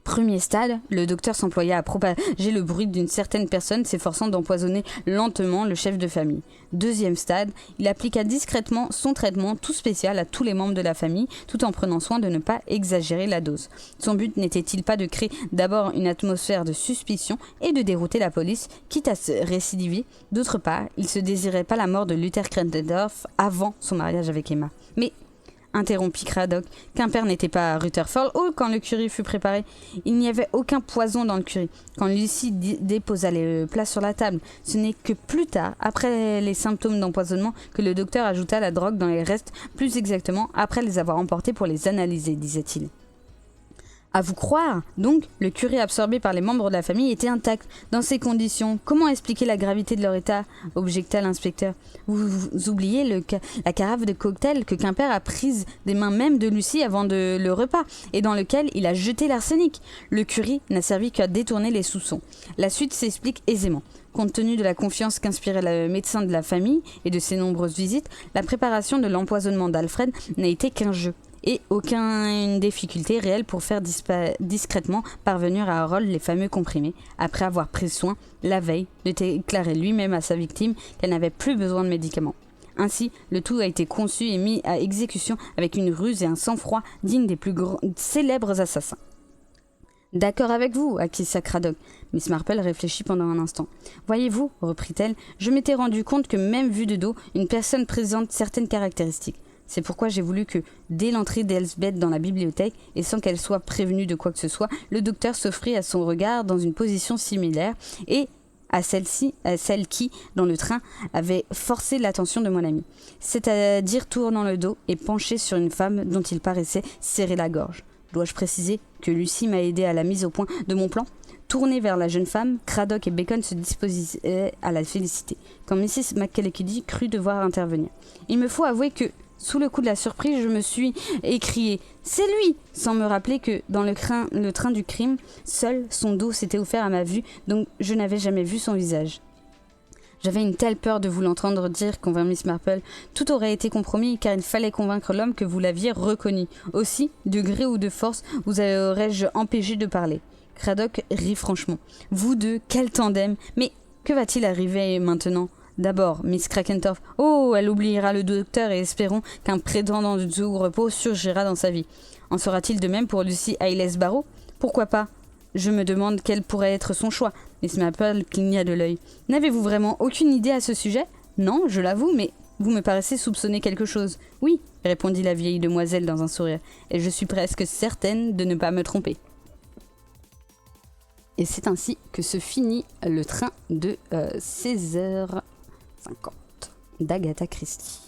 Premier stade, le docteur s'employa à propager le bruit d'une certaine personne s'efforçant d'empoisonner lentement le chef de famille. Deuxième stade, il appliqua discrètement son traitement tout spécial à tous les membres de la famille, tout en prenant soin de ne pas exagérer la dose. Son but n'était-il pas de créer d'abord une atmosphère de suspicion et de dérouter la police, quitte à se récidiver. D'autre part, il se désirait pas la mort de Luther Crankendorf avant son mariage avec Emma. Mais interrompit Cradock. Quimper n'était pas à Rutherford Hall quand le curry fut préparé. Il n'y avait aucun poison dans le curry. Quand Lucie déposa les plats sur la table, ce n'est que plus tard, après les symptômes d'empoisonnement, que le docteur ajouta la drogue dans les restes, plus exactement après les avoir emportés pour les analyser, disait-il. À vous croire, donc, le curé absorbé par les membres de la famille était intact. Dans ces conditions, comment expliquer la gravité de leur état, objecta l'inspecteur. Vous oubliez la carafe de cocktail que Quimper a prise des mains même de Lucie avant le repas, et dans lequel il a jeté l'arsenic. Le curé n'a servi qu'à détourner les soupçons. La suite s'explique aisément. Compte tenu de la confiance qu'inspirait le médecin de la famille et de ses nombreuses visites, la préparation de l'empoisonnement d'Alfred n'a été qu'un jeu. Et aucune difficulté réelle pour faire discrètement parvenir à Harold les fameux comprimés, après avoir pris soin, la veille, de déclarer lui-même à sa victime qu'elle n'avait plus besoin de médicaments. Ainsi, le tout a été conçu et mis à exécution avec une ruse et un sang-froid dignes des plus célèbres assassins. « D'accord avec vous, acquiesça Cradock. Miss Marple réfléchit pendant un instant. « Voyez-vous, reprit-elle, je m'étais rendu compte que même vue de dos, une personne présente certaines caractéristiques. C'est pourquoi j'ai voulu que, dès l'entrée d'Elsbeth dans la bibliothèque, et sans qu'elle soit prévenue de quoi que ce soit, le docteur s'offrit à son regard dans une position similaire et à celle qui, dans le train, avait forcé l'attention de mon ami, c'est-à-dire tournant le dos et penché sur une femme dont il paraissait serrer la gorge. Dois-je préciser que Lucie m'a aidé à la mise au point de mon plan ? Tourné vers la jeune femme, Cradock et Bacon se disposaient à la féliciter, quand Mrs. McKellicky crut devoir intervenir. Il me faut avouer que, sous le coup de la surprise, je me suis écrié « C'est lui !» sans me rappeler que, dans le train du crime, seul son dos s'était offert à ma vue, donc je n'avais jamais vu son visage. J'avais une telle peur de vous l'entendre dire, convint Miss Marple. Tout aurait été compromis, car il fallait convaincre l'homme que vous l'aviez reconnu. Aussi, de gré ou de force, vous aurais-je empêché de parler. Cradock rit franchement. Vous deux, quel tandem! Mais que va-t-il arriver maintenant ? D'abord, Miss Crakentorf. Oh, elle oubliera le docteur et espérons qu'un prétendant du tout repos surgira dans sa vie. En sera-t-il de même pour Lucy Hayles Barrow ? Pourquoi pas ? Je me demande quel pourrait être son choix. Miss Marple cligna de l'œil. N'avez-vous vraiment aucune idée à ce sujet ? Non, je l'avoue, mais vous me paraissez soupçonner quelque chose. Oui, répondit la vieille demoiselle dans un sourire, et je suis presque certaine de ne pas me tromper. Et c'est ainsi que se finit le train de 16h50 d'Agatha Christie.